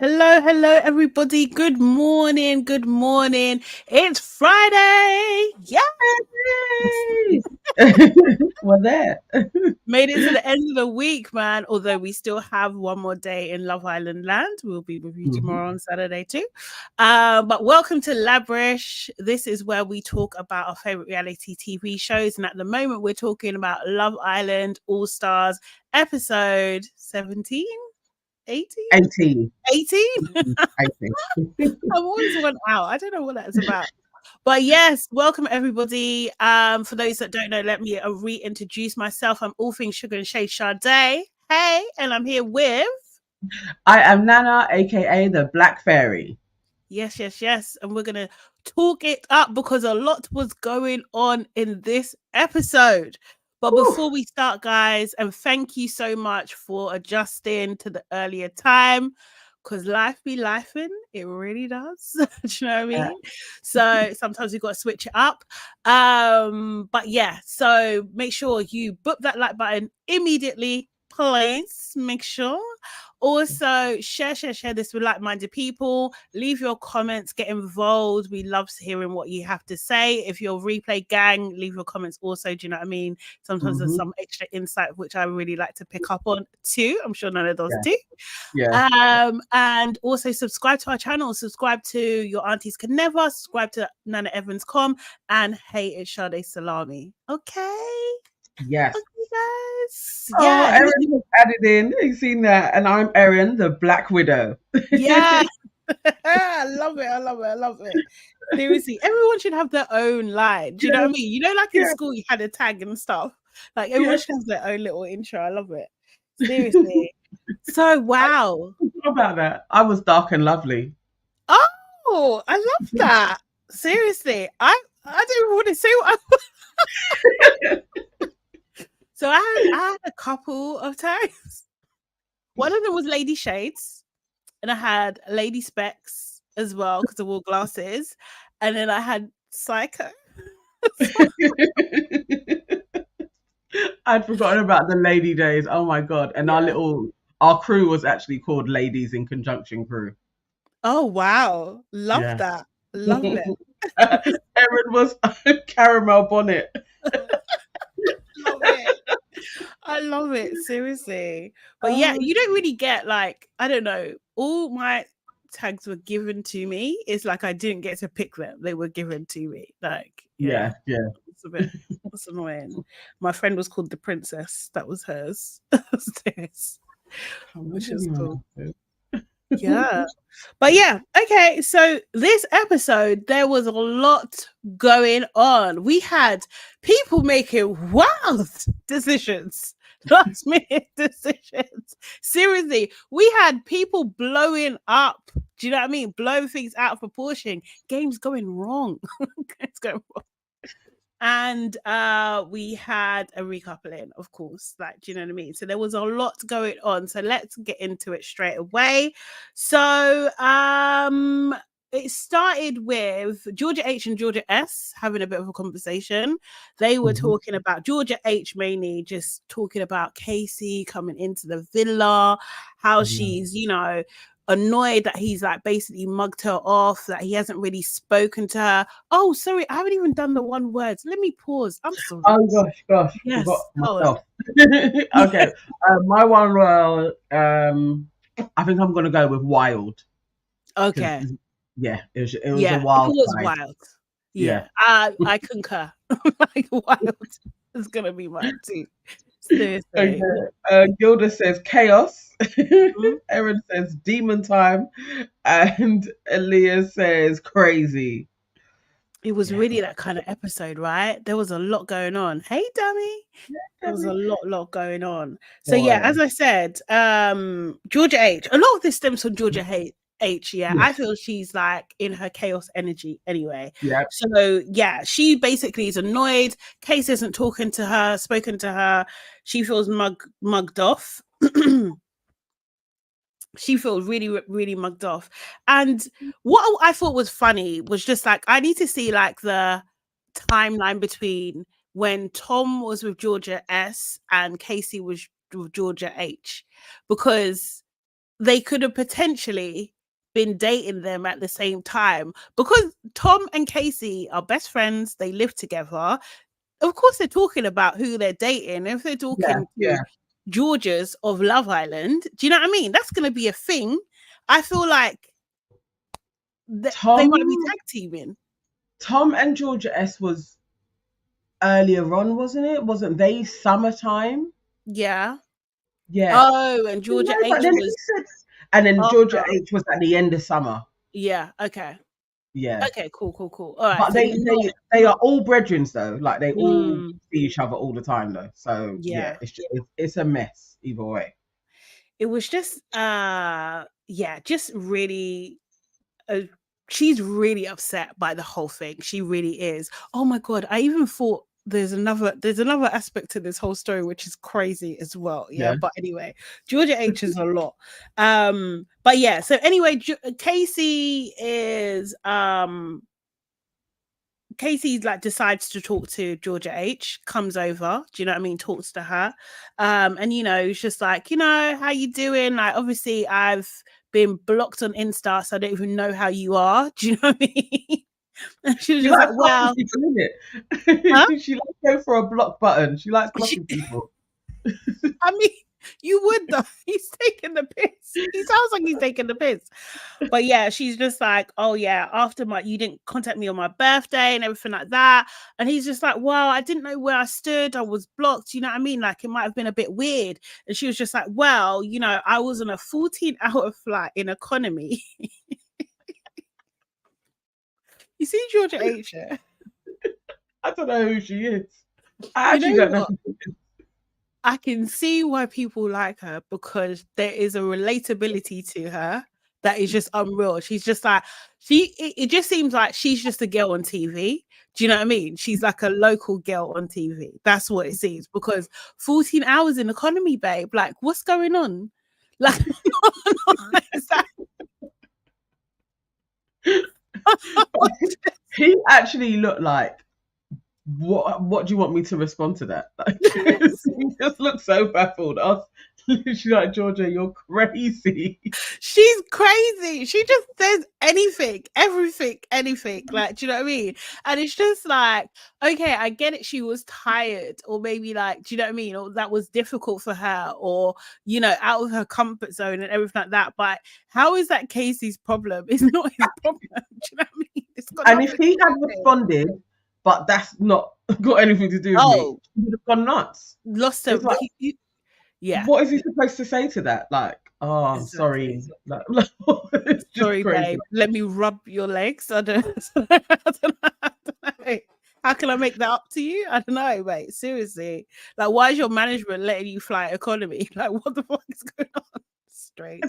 Hello, everybody. Good morning. Good morning. It's Friday. Yeah. Yay! We're there. Made it to the end of the week, man. Although we still have one more day in Love Island land. We'll be with you tomorrow on Saturday too. But welcome to LABRISH. This is where we talk about our favorite reality TV shows. And at the moment, we're talking about Love Island All Stars episode 17. 18? 18? I think. I'm always one out. I don't know what that's about. But yes, welcome everybody. For those that don't know, let me reintroduce myself. I'm all things sugar and shade Sade. Hey, and I'm here with... I am Nana, aka the Black Fairy. Yes. And we're going to talk it up because a lot was going on in this episode. But before we start, guys, and thank you so much for adjusting to the earlier time, because life be lifing. It really does. Do you know what I mean? Yeah. So sometimes we've got to switch it up. But yeah, so make sure you book that like button immediately, please. Make sure. Also, share this with like-minded people. Leave your comments, get involved. We love hearing what you have to say. If you're a replay gang, leave your comments also. Do you know what I mean? Sometimes there's some extra insight, which I really like to pick up on too. I'm sure Nana does too. Yeah. And also subscribe to our channel. Subscribe to Your Aunties Can Never. Subscribe to NanaEvans.com. And hey, it's Sade Salami. Okay? Yes. Okay, guys. Oh, yeah. Erin has added in. You've seen that. And I'm Erin, the Black Widow. Yeah. I love it. Seriously, everyone should have their own line. Do you know what I mean? You know, like in school, you had a tag and stuff. Like everyone should have their own little intro. I love it. Seriously. So, wow. How about that? I was dark and lovely. Oh, I love that. Seriously. I don't even want to say what So I had a couple of tags. One of them was Lady Shades. And I had Lady Specs as well because I wore glasses. And then I had Psycho. I'd forgotten about the lady days. Oh my God. And our crew was actually called Ladies in Conjunction Crew. Oh, wow. Love that. Love it. Erin was Caramel Bonnet. Love it. I love it. Seriously. But yeah, you don't really get like, I don't know, all my tags were given to me. It's like I didn't get to pick them. They were given to me. Like, yeah. It's annoying. My friend was called the Princess. That was hers. Which is cool. Yeah. But yeah, okay. So this episode, there was a lot going on. We had people making wild decisions. Last minute decisions. Seriously, we had people blowing up. Do you know what I mean? Blowing things out of proportion. Games going wrong. It's going wrong. And we had a recoupling, of course. Like, do you know what I mean? So there was a lot going on. So let's get into it straight away. So it started with Georgia H and Georgia S having a bit of a conversation. They were talking about Georgia H mainly just talking about Casey coming into the villa, how she's, you know, annoyed that he's like basically mugged her off, that he hasn't really spoken to her. Oh, sorry, I haven't even done the one words. Let me pause. I'm sorry. Oh gosh. Yes. Okay. My one was I think I'm gonna go with wild. Okay. Yeah, it was a wild. It was wild. Yeah. I concur. Like wild is gonna be mine too. Okay. Gilda says chaos. Erin says demon time, and Aaliyah says crazy. It was really that kind of episode, right? There was a lot going on. Hey, dummy. There was a lot going on. So yeah, as I said, Georgia H. A lot of this stems from Georgia H. Yeah, I feel she's like in her chaos energy anyway. Yeah. So yeah, she basically is annoyed. Case isn't spoken to her. She feels mugged off. She feels really, really mugged off. And what I thought was funny was just like, I need to see like the timeline between when Tom was with Georgia S and Casey was with Georgia H, because they could have potentially been dating them at the same time, because Tom and Casey are best friends. They live together. Of course, they're talking about who they're dating. If they're talking to Georgia's of Love Island, do you know what I mean? That's going to be a thing. I feel like they might be tag teaming. Tom and Georgia S was earlier on, wasn't it? Wasn't they summertime? Yeah. Yeah. Oh, and Georgia H was... And then Georgia H was at the end of summer. Yeah, okay. Yeah. Okay, cool. All right. But so they are all brethren though. Like they all see each other all the time though. So yeah, it's a mess either way. It was just just really she's really upset by the whole thing. She really is. Oh my god, I even thought there's another aspect to this whole story which is crazy as well. Yeah. But anyway, Georgia H is a lot. But yeah, so anyway, Casey like decides to talk to Georgia H, comes over, do you know what I mean, talks to her, and you know, it's just like, you know, how you doing? Like, obviously I've been blocked on Insta, so I don't even know how you are, do you know what I mean? And she was just like, well, huh? She likes go for a block button. She likes blocking people. I mean, you would though. He's taking the piss. He sounds like he's taking the piss. But yeah, she's just like, oh yeah, after you didn't contact me on my birthday and everything like that. And he's just like, well, I didn't know where I stood. I was blocked. You know what I mean? Like, it might have been a bit weird. And she was just like, well, you know, I was on a 14-hour flight in economy. You see Georgia H? I don't know who she is. I actually don't know who she is. I can see why people like her, because there is a relatability to her that is just unreal. She's just like, it just seems like she's just a girl on TV. Do you know what I mean? She's like a local girl on TV. That's what it seems, because 14 hours in economy, babe. Like, what's going on? Like, he actually looked like, what do you want me to respond to that? Like, he just looked so baffled. She's like, Georgia, you're crazy. She's crazy. She just says anything, everything, anything. Like, do you know what I mean? And it's just like, okay, I get it. She was tired, or maybe like, do you know what I mean? Or that was difficult for her, or, you know, out of her comfort zone and everything like that. But how is that Casey's problem? It's not his problem. Do you know what I mean? And if he had responded, but that's not got anything to do with me, he would have gone nuts. Lost him. Like, yeah. What is he supposed to say to that? Like, oh, I'm sorry. Like, sorry, babe. Let me rub your legs. I don't know. How can I make that up to you? I don't know, mate. Seriously. Like, why is your management letting you fly economy? Like, what the fuck is going on? Strange.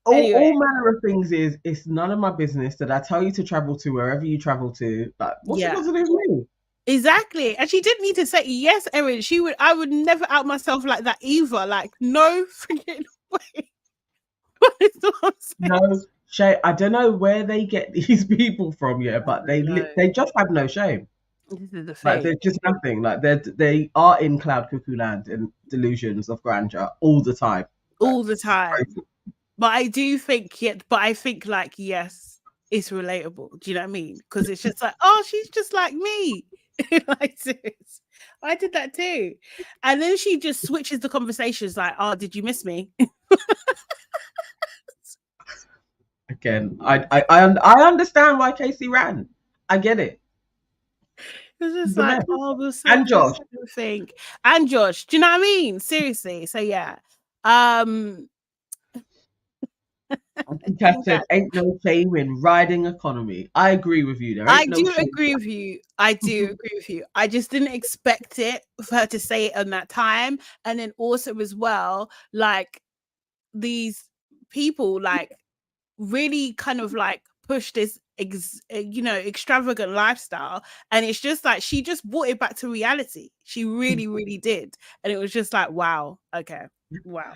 All manner of things is, it's none of my business. Did I tell you to travel to wherever you travel to? Like, what's it got to do with me? Exactly. And she didn't need to say, yes, Erin, I would never out myself like that either. Like, no freaking way. No shame. I don't know where they get these people from, but they just have no shame. This is the thing. Like, there's just nothing. Like, they are in cloud cuckoo land and delusions of grandeur all the time. All the time. But I do think, I think like, yes, it's relatable. Do you know what I mean? Because it's just like, oh, she's just like me. Like, serious. I did that too. And then she just switches the conversations like, oh, did you miss me? Again, I understand why Casey ran. I get it. It's just like, oh, and Josh. And Josh, do you know what I mean? Seriously. So yeah. I think I said, ain't no shame in riding economy. I agree with you. I do agree with you. I just didn't expect it for her to say it on that time. And then also as well, like, these people like really kind of like push this extravagant lifestyle, and it's just like she just brought it back to reality. She really did. And it was just like, wow, okay, wow.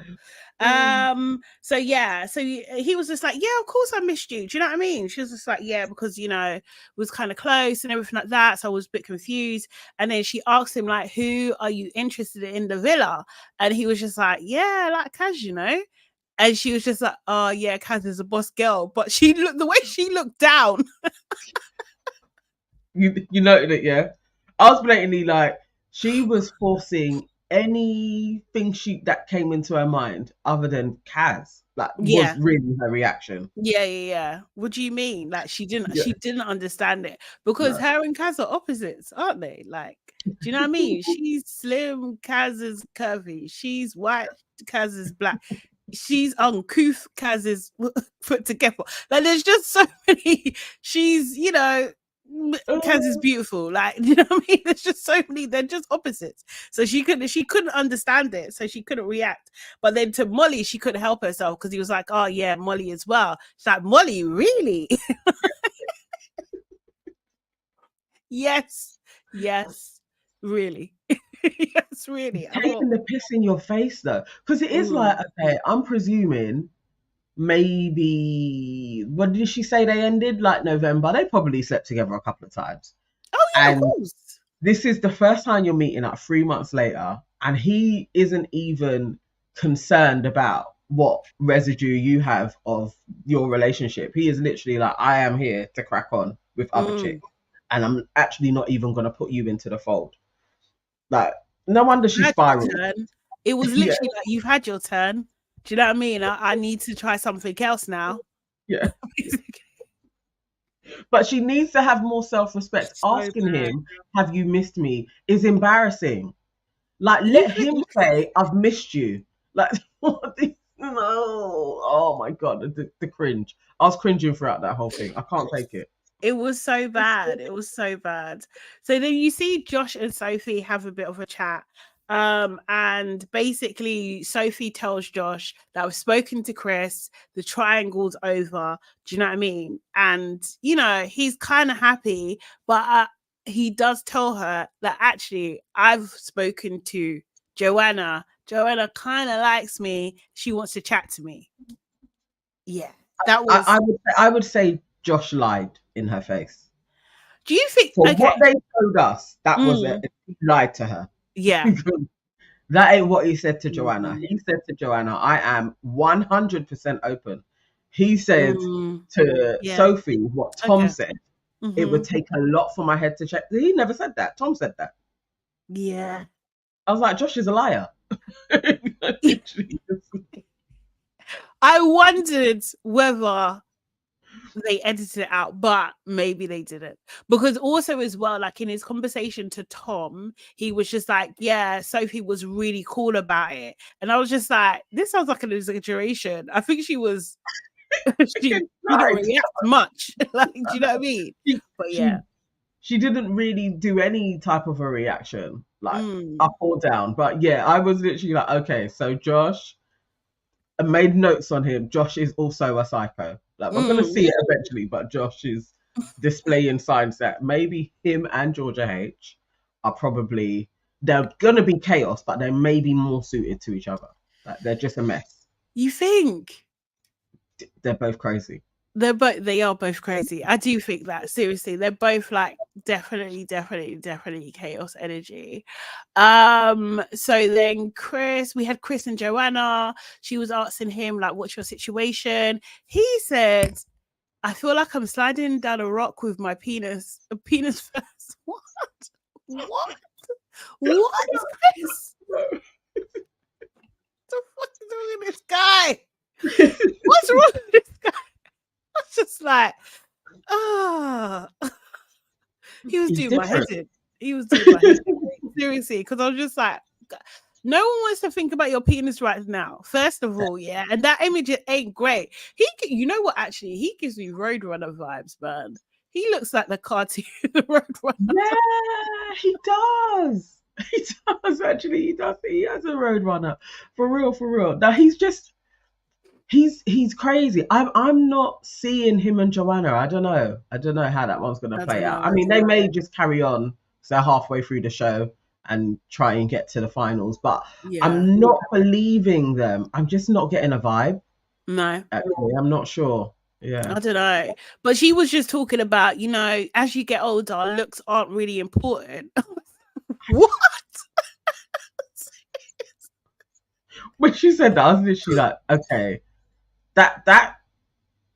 So yeah, so he was just like, yeah, of course I missed you, do you know what I mean? She was just like, yeah, because, you know, it was kind of close and everything like that, so I was a bit confused. And then she asked him like, who are you interested in the villa? And he was just like, yeah, like Kaz, you know. And she was just like, oh yeah, Kaz is a boss girl. But she looked, the way she looked down. You noted it, yeah? I was blatantly like, she was forcing anything that came into her mind other than Kaz. Like, was really her reaction. Yeah. What do you mean? Like, she didn't understand it, because No. her and Kaz are opposites, aren't they? Like, do you know what I mean? She's slim, Kaz is curvy. She's white, Kaz is black. She's uncouth, Kaz is put together. Like, there's just so many. She's, you know, Kaz is beautiful. Like, you know what I mean? There's just so many. They're just opposites. So she couldn't understand it. So she couldn't react. But then to Molly, she couldn't help herself, because he was like, "Oh yeah, Molly as well." She's like, "Molly, really?" Yes, really. Yes, really. Taking the piss in your face though, because it is like, okay, I'm presuming maybe, what did she say they ended? Like November. They probably slept together a couple of times. Oh yeah, and of course. This is the first time you're meeting up 3 months later, and he isn't even concerned about what residue you have of your relationship. He is literally like, I am here to crack on with other chicks, and I'm actually not even going to put you into the fold. Like, no wonder she spiraled. It was literally like, you've had your turn. Do you know what I mean? I need to try something else now. Yeah. But she needs to have more self-respect. Asking him, have you missed me, is embarrassing. Like, let him say, I've missed you. Like, no. Oh my God, the cringe. I was cringing throughout that whole thing. I can't take it. It was so bad. It was so bad. So then you see Josh and Sophie have a bit of a chat. And basically Sophie tells Josh that I've spoken to Chris, the triangle's over. Do you know what I mean? And, you know, he's kind of happy, but he does tell her that actually I've spoken to Joanna. Joanna kind of likes me. She wants to chat to me. Yeah, that was. I would say Josh lied in her face. Do you think? For what they told us, that was it. He lied to her. Yeah. That ain't what he said to Joanna. He said to Joanna, I am 100% open. He said to Sophie what Tom said. It would take a lot for my head to check. He never said that. Tom said that. Yeah. I was like, Josh is a liar. I wondered whether they edited it out, but maybe they didn't, because also as well, like in his conversation to Tom, he was just like, yeah, Sophie was really cool about it, and I was just like, this sounds like an exaggeration. I think she was she didn't react much. Like, do you know what I mean? But yeah, she didn't really do any type of a reaction, like up or down. But yeah, I was literally like, okay, so Josh, I made notes on him. Josh is also a psycho. Like, we're going to see it eventually, but Josh is displaying signs that maybe him and Georgia H are probably, they're going to be chaos, but they may be more suited to each other. Like, they're just a mess. You think? They're both crazy. They are both crazy. I do think that, seriously, they're both like definitely chaos energy. So then we had Chris and Joanna. She was asking him like, what's your situation? He said, I feel like I'm sliding down a rock with my penis first. What Chris? What the fuck is wrong with this guy? What's wrong with this guy? I was just like, he was doing my head in. He was doing my head in. Seriously, because I was just like, no one wants to think about your penis right now. First of all, yeah, and that image ain't great. You know what? Actually, he gives me Roadrunner vibes, man. He looks like the cartoon Roadrunner. Yeah, he does. He does, actually. He does. He has a Roadrunner. For real. Now he's crazy. I'm not seeing him and Joanna. I don't know how that one's gonna play out. I mean, they may just carry on, so they're halfway through the show and try and get to the finals, but I'm not believing them. I'm just not getting a vibe. No, actually, I'm not sure. Yeah, I don't know, but she was just talking about, you know, as you get older, looks aren't really important. What? When she said that, I was literally like, okay,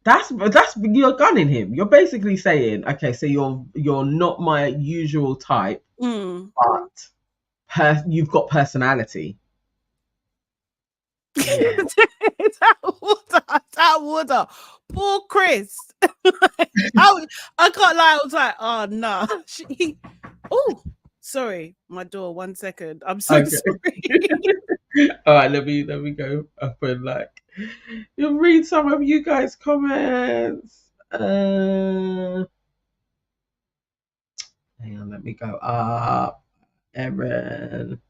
that's you're gunning him. You're basically saying, okay, so you're not my usual type, but you've got personality. Yeah. It's out water. Poor Chris. I can't lie. I was like, oh no. Oh, sorry, my door. 1 second. I'm so sorry. All right, let me go up and you'll read some of you guys' comments. Hang on, let me go up. Erin.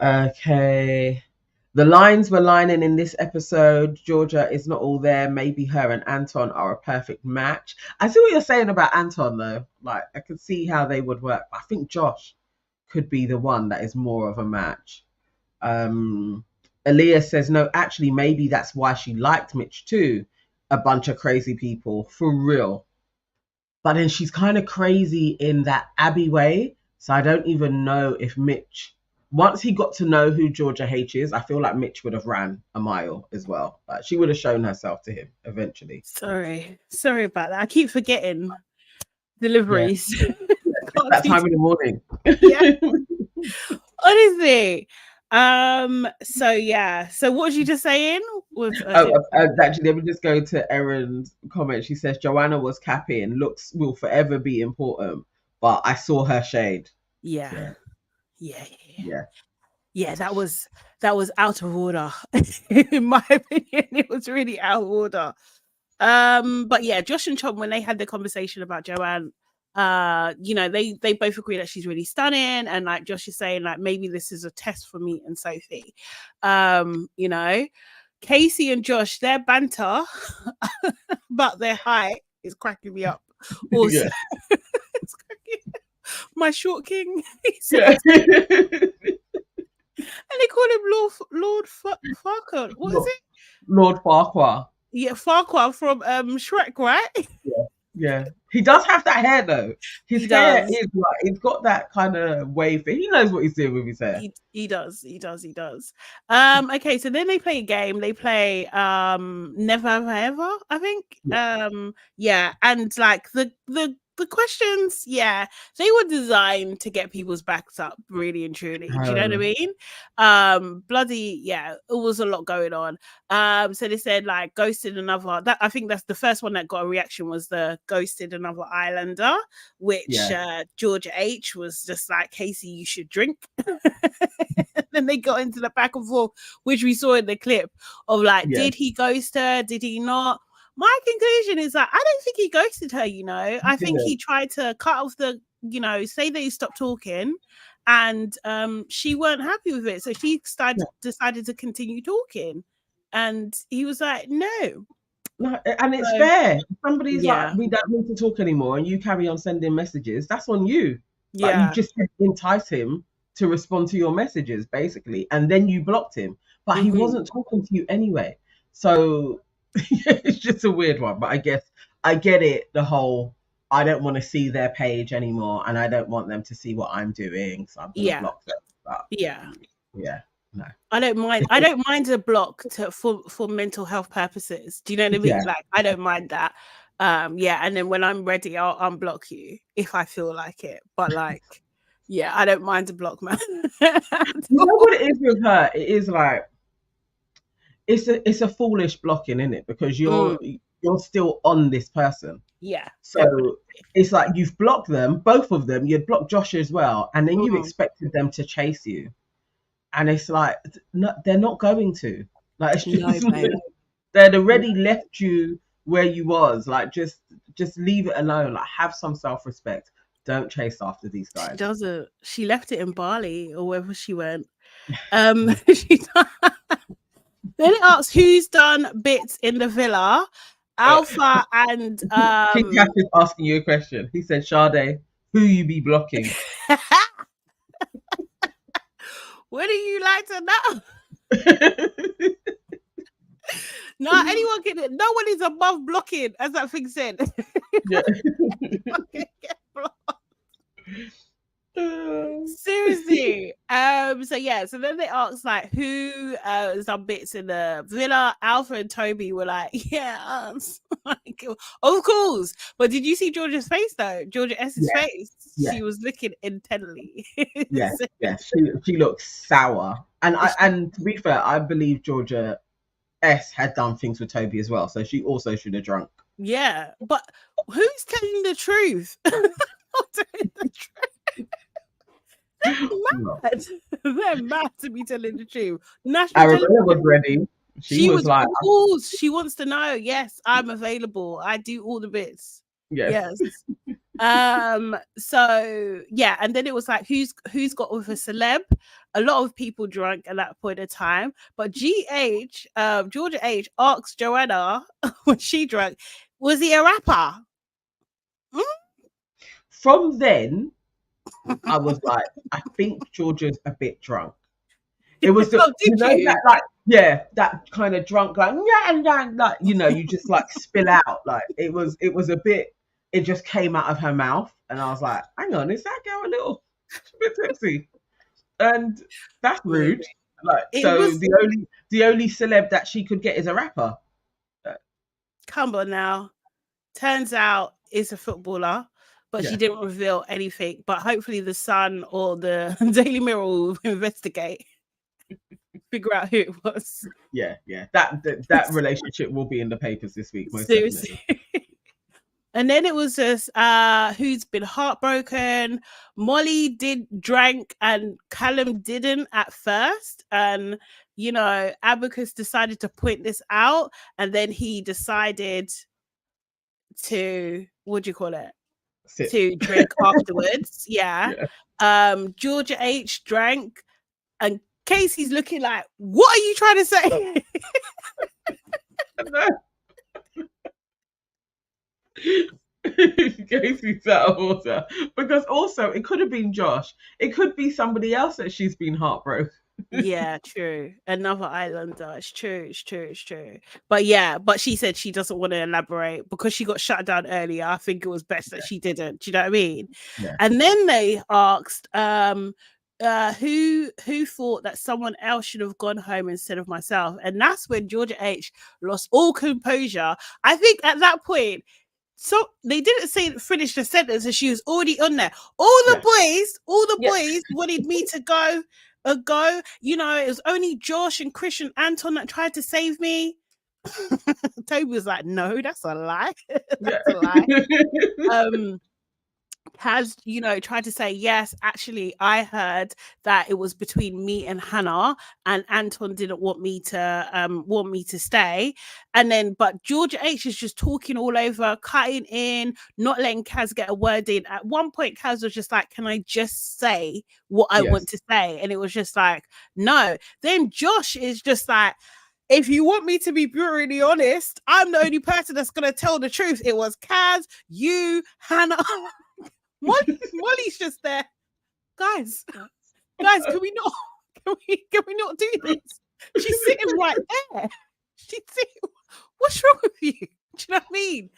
Okay. The lines were lining in this episode. Georgia is not all there. Maybe her and Anton are a perfect match. I see what you're saying about Anton, though. Like, I can see how they would work. I think Josh could be the one that is more of a match. Elias says, no, actually, maybe that's why she liked Mitch too. A bunch of crazy people, for real. But then she's kind of crazy in that Abby way. So I don't even know if Mitch... Once he got to know who Georgia H is, I feel like Mitch would have ran a mile as well. Like, she would have shown herself to him eventually. Sorry about that. I keep forgetting deliveries. Yeah. That time in the morning. Yeah. Honestly. So yeah. So what was you just saying? Actually, let me just go to Erin's comment. She says Joanna was capping. Looks will forever be important, but I saw her shade. Yeah. That was out of order. In my opinion, it was really out of order. But yeah, Josh and Chom, when they had the conversation about Joanne, they both agree that she's really stunning, and like Josh is saying, like maybe this is a test for me and Sophie. Casey and Josh, their banter about their height is cracking me up. Also, it's cracking my short king. Yeah. And they call him Lord Farquhar. What is it? Lord Farquhar. Yeah, Farquhar from Shrek, right? Yeah. He does have that hair though. His hair is like, he's got that kind of wave. He knows what he's doing with his hair. He does. Okay, so then they play a game. They play Never Ever Ever, I think. Yeah. And like the questions, they were designed to get people's backs up, really and truly. Do you know what I mean? It was a lot going on. So they said like ghosted another. I think that's the first one that got a reaction, was the ghosted another islander, which Georgia H was just like, Casey, you should drink. Then they got into the back and forth, which we saw in the clip of like, did he ghost her? Did he not? My conclusion is that I don't think he ghosted her, I think he tried to cut off the, say that he stopped talking, and she weren't happy with it. So she decided to continue talking. And he was like, no. And it's fair. Somebody's like, we don't need to talk anymore, and you carry on sending messages. That's on you. Like, you just entice him to respond to your messages, basically. And then you blocked him. But he wasn't talking to you anyway. So... it's just a weird one, but I guess I get it. The whole, I don't want to see their page anymore, and I don't want them to see what I'm doing, so I'm gonna block them. But, no, I don't mind. I don't mind a block for mental health purposes. Do you know what I mean? Like, I don't mind that. And then when I'm ready, I'll unblock you if I feel like it. But like, I don't mind a block, man. You know what it is with her? It is like, it's a foolish blocking, isn't it? Because you're still on this person. Yeah. So definitely. It's like you've blocked them, both of them. You'd blocked Josh as well, and then you expected them to chase you, and it's like, no, they're not going to. Like, it's just they'd already left you where you was. Like, just leave it alone. Like, have some self-respect. Don't chase after these guys. She doesn't. She left it in Bali or wherever she went. Then it asks who's done bits in the villa. Alpha and King Cat is asking you a question. He said, Sade, who you be blocking? What do you like to know? Anyone can. No one is above blocking, as that thing said. Yeah. Get blocked. Seriously. So then they asked like who some bits in the villa. Alpha and Toby were like, yeah, us. Like, of course. But did you see Georgia's face though? Georgia S's face. Yeah. She was looking intently. Yes. She looked sour. And to be fair, I believe Georgia S had done things with Toby as well. So she also should have drunk. Yeah. But who's telling the truth? Not telling the truth. Mad. They're mad to be telling the truth. Arabella was ready. She was like, of course, she wants to know. Yes, I'm available. I do all the bits. Yes. So yeah, and then it was like who's got with a celeb. A lot of people drunk at that point of time, but Georgia H asked Joanna when she drank, was he a rapper? From then I was like, I think Georgia's a bit drunk. It was that kind of drunk, like you just like spill out. Like it was a bit. It just came out of her mouth, and I was like, hang on, is that girl a bit tipsy? And that's rude. Like the only celeb that she could get is a rapper. Come on now. Turns out it's a footballer. But she didn't reveal anything. But hopefully the Sun or the Daily Mirror will investigate, figure out who it was. Yeah. That relationship will be in the papers this week. Most seriously. And then it was just who's been heartbroken. Molly drank and Callum didn't at first. And, Abacus decided to point this out. And then he decided to, what do you call it? To drink afterwards. Yeah. Georgia H drank and Casey's looking like, what are you trying to say? Casey's out of order. Because also it could have been Josh. It could be somebody else that she's been heartbroken. Yeah, true. Another Islander. It's true. But she said she doesn't want to elaborate because she got shut down earlier. I think it was best that she didn't. Do you know what I mean? Yeah. And then they asked who thought that someone else should have gone home instead of myself. And that's when Georgia H lost all composure. I think at that point, so they didn't finish the sentence and she was already on there. All the boys wanted me to go. It was only Josh and Chris and Anton that tried to save me. Toby was like, no, that's a lie. That's a lie. Has tried to say, yes, actually I heard that it was between me and Hannah and Anton didn't want me to stay. And then but Georgia H is just talking all over, cutting in, not letting Kaz get a word in. At one point Kaz was just like, can I just say what I want to say? And it was just like, no. Then Josh is just like, if you want me to be brutally honest, I'm the only person that's going to tell the truth. It was Kaz, you, Hannah. Molly's just there. Guys, can we not do this? She's sitting right there. What's wrong with you? Do you know what I mean?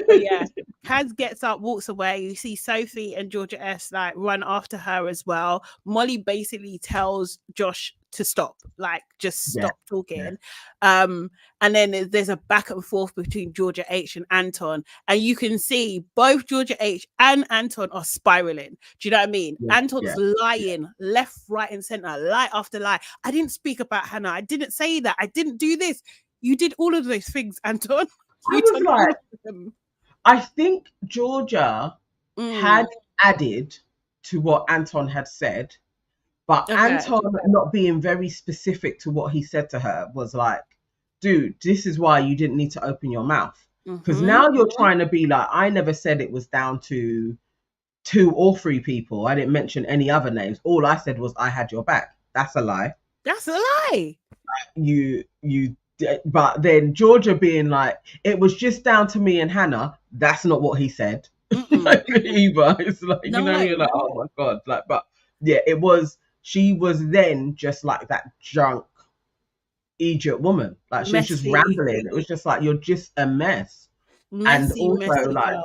But yeah, Kaz gets up, walks away. You see Sophie and Georgia S like run after her as well. Molly basically tells Josh to stop, like just stop talking. And then there's a back and forth between Georgia H and Anton, and you can see both Georgia H and Anton are spiraling. Do you know what I mean? Anton's lying left, right, and center, lie after lie. I didn't speak about Hannah. I didn't say that. I didn't do this. You did all of those things, Anton. I think Georgia had added to what Anton had said, but Anton not being very specific to what he said to her was like, dude, this is why you didn't need to open your mouth. Because now you're trying to be like, I never said it was down to 2 or 3 people. I didn't mention any other names. All I said was I had your back. That's a lie. But then Georgia being like, it was just down to me and Hannah. That's not what he said. Like, either. It's like, you're like, oh my God. Like, but yeah, it was, she was then just like that drunk Egypt woman. Like she was just rambling. It was just like, you're just a mess. And also like,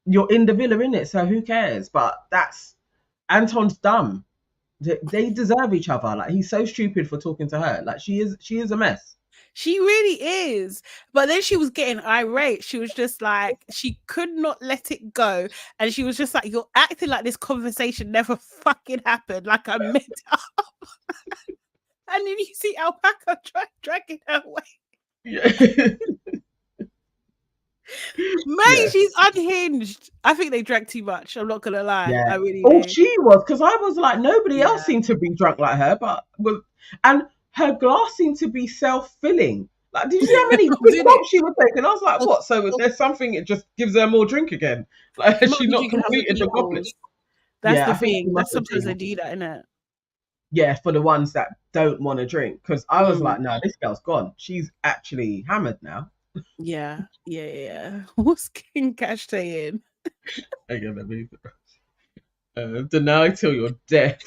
you're in the villa, innit? So who cares? But that's, Anton's dumb. They deserve each other. Like, he's so stupid for talking to her. Like, she is a mess. She really is. But then she was getting irate. She was just like, she could not let it go. And she was just like, you're acting like this conversation never fucking happened. Like, I made it up. And then you see Alpaca dragging her away. Yeah. Mate, she's unhinged. I think they drank too much. I'm not gonna lie. Yeah. I really do. She was, because I was like, nobody else seemed to be drunk like her, and her glass seemed to be self-filling. Like, did you see how many gulps she was taking? I was like, what? So there's something, it just gives her more drink again. Like, has she not completed the goblet? That's the thing. That's sometimes they do that, innit? Yeah, for the ones that don't want to drink. Because I was like, no, this girl's gone. She's actually hammered now. Yeah. What's King Cash saying? Again, let me deny till you're deaf.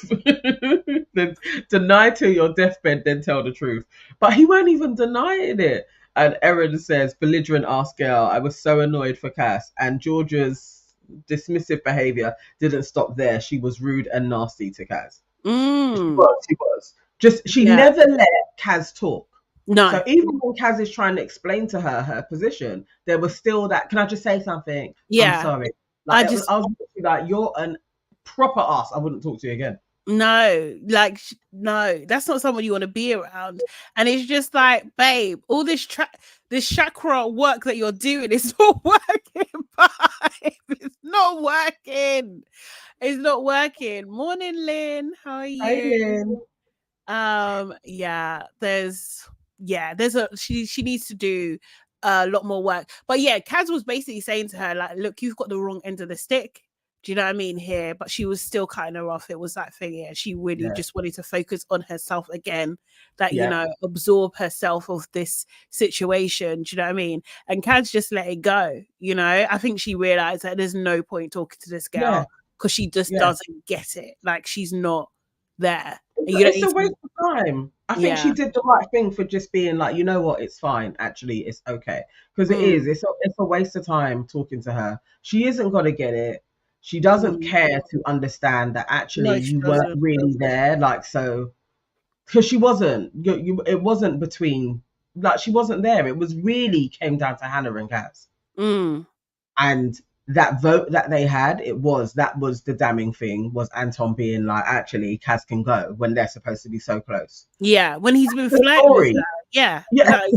Then deny till your deathbed, then tell the truth. But he weren't even denying it. And Erin says, belligerent ass girl, I was so annoyed for Cass. And Georgia's dismissive behaviour didn't stop there. She was rude and nasty to Cass. She was. She never let Kaz talk. No. So even when Kaz is trying to explain to her position, there was still that, can I just say something? Yeah. I'm sorry. Like, I was like, you're a proper ass. I wouldn't talk to you again. No, like, no, that's not someone you want to be around. And it's just like, babe, all this chakra work that you're doing is not working, babe. It's not working. It's not working. Morning, Lynn. How are you? Hi, Lynn. She needs to do a lot more work. But yeah, Kaz was basically saying to her, like, look, you've got the wrong end of the stick. Do you know what I mean here? But she was still cutting her off. It was that thing, yeah. She really just wanted to focus on herself again, that, you know, absorb herself of this situation. Do you know what I mean? And Kaz just let it go, you know? I think she realized that there's no point talking to this girl because she just doesn't get it. Like, she's not there. It's a waste of time. I think she did the right thing for just being like, you know what, it's fine. Actually, it's okay. Because it is. It's a waste of time talking to her. She isn't going to get it. She doesn't care to understand that actually you weren't really there. Like, so, because she wasn't. It wasn't between, like, she wasn't there. It was really came down to Hannah and Kaz. And that vote that they had, that was the damning thing, was Anton being like, actually, Kaz can go when they're supposed to be so close. Yeah, when he's been flirting with her. Yeah.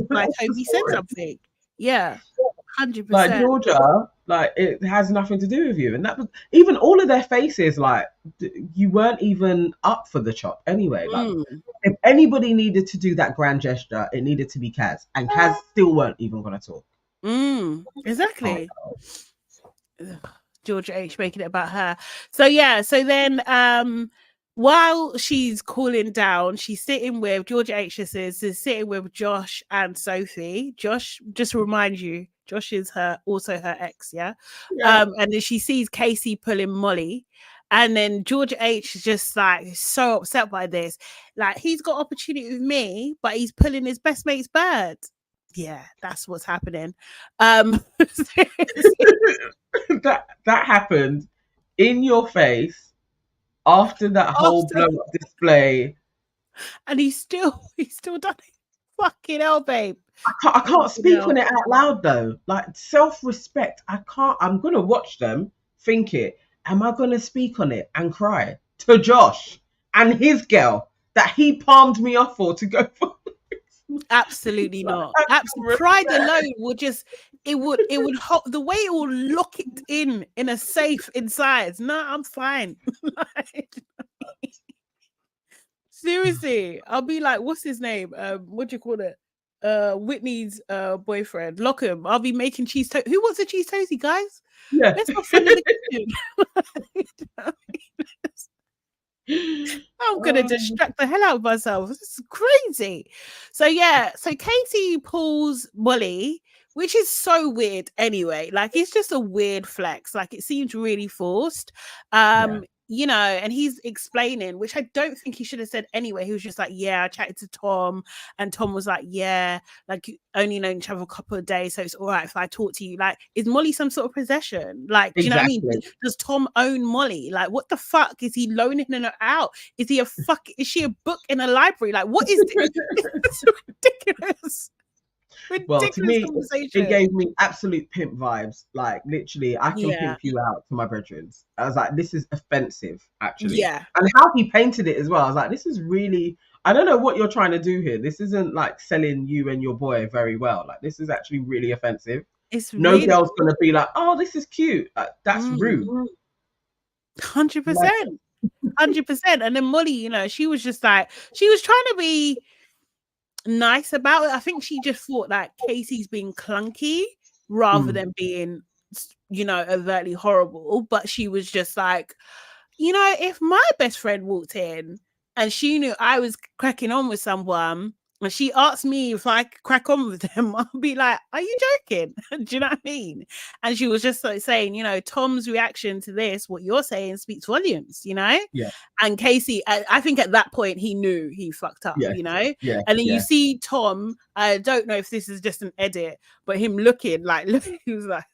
Like Tobi said something. Yeah. 100%. Like, Georgia, like, it has nothing to do with you. And that was even all of their faces, like, you weren't even up for the chop anyway. Like, if anybody needed to do that grand gesture, it needed to be Kaz. And Kaz still weren't even going to talk. Exactly. Georgia H making it about her. So then while she's cooling down, she's sitting with Georgia H is sitting with Josh and Sophie. Josh, just to remind you, Josh is also her ex, yeah. And then she sees Casey pulling Molly, and then Georgia H is just like so upset by this. Like, he's got opportunity with me, but he's pulling his best mate's bird. Yeah, that's what's happening. That happened in your face after that whole blow up display, and he's still done it. Fucking hell, babe. I can't speak on it out loud though. Like, self-respect. I'm gonna watch them, think it. Am I gonna speak on it and cry to Josh and his girl that he palmed me off for to go for? Absolutely not. Pride alone would just the way it will lock it in a safe inside. No, I'm fine. Seriously, I'll be like, what's his name? What do you call it? Whitney's boyfriend. Lock him. I'll be making cheese toast. Who wants a cheese toasty, guys? Yeah. Let's go fun in the kitchen. I'm gonna distract the hell out of myself. This is crazy. So Katie pulls Molly, which is so weird anyway. Like, it's just a weird flex. Like, it seems really forced. you know, and he's explaining, which I don't think he should have said anyway. He was just like, yeah, I chatted to Tom, and Tom was like, yeah, like, you only known each other a couple of days, so it's all right if I talk to you. Like, is Molly some sort of possession? Like, do you know what I mean? Does Tom own Molly? Like, what the fuck? Is he loaning her out? Is she a book in a library? Like, what is this? It's ridiculous. Well, to me, it gave me absolute pimp vibes. Like, literally, I can pimp you out to my brethren. I was like, this is offensive, actually. Yeah. And how he painted it as well. I was like, this is really, I don't know what you're trying to do here. This isn't like selling you and your boy very well. Like, this is actually really offensive. No girl's going to be like, oh, this is cute. That's rude. 100%. 100%. And then Molly, you know, she was just like, she was trying to be nice about it. I think she just thought that Casey's being clunky rather than being, you know, overtly horrible. But she was just like, you know, if my best friend walked in and she knew I was cracking on with someone and she asked me if I could crack on with them, I'll be like, are you joking? Do you know what I mean? And she was just like saying, you know, Tom's reaction to this, what you're saying, speaks volumes, you know? Yeah. And Casey, I think at that point he knew he fucked up, you know? Yeah. And then you see Tom, I don't know if this is just an edit, but him looking like, he was like,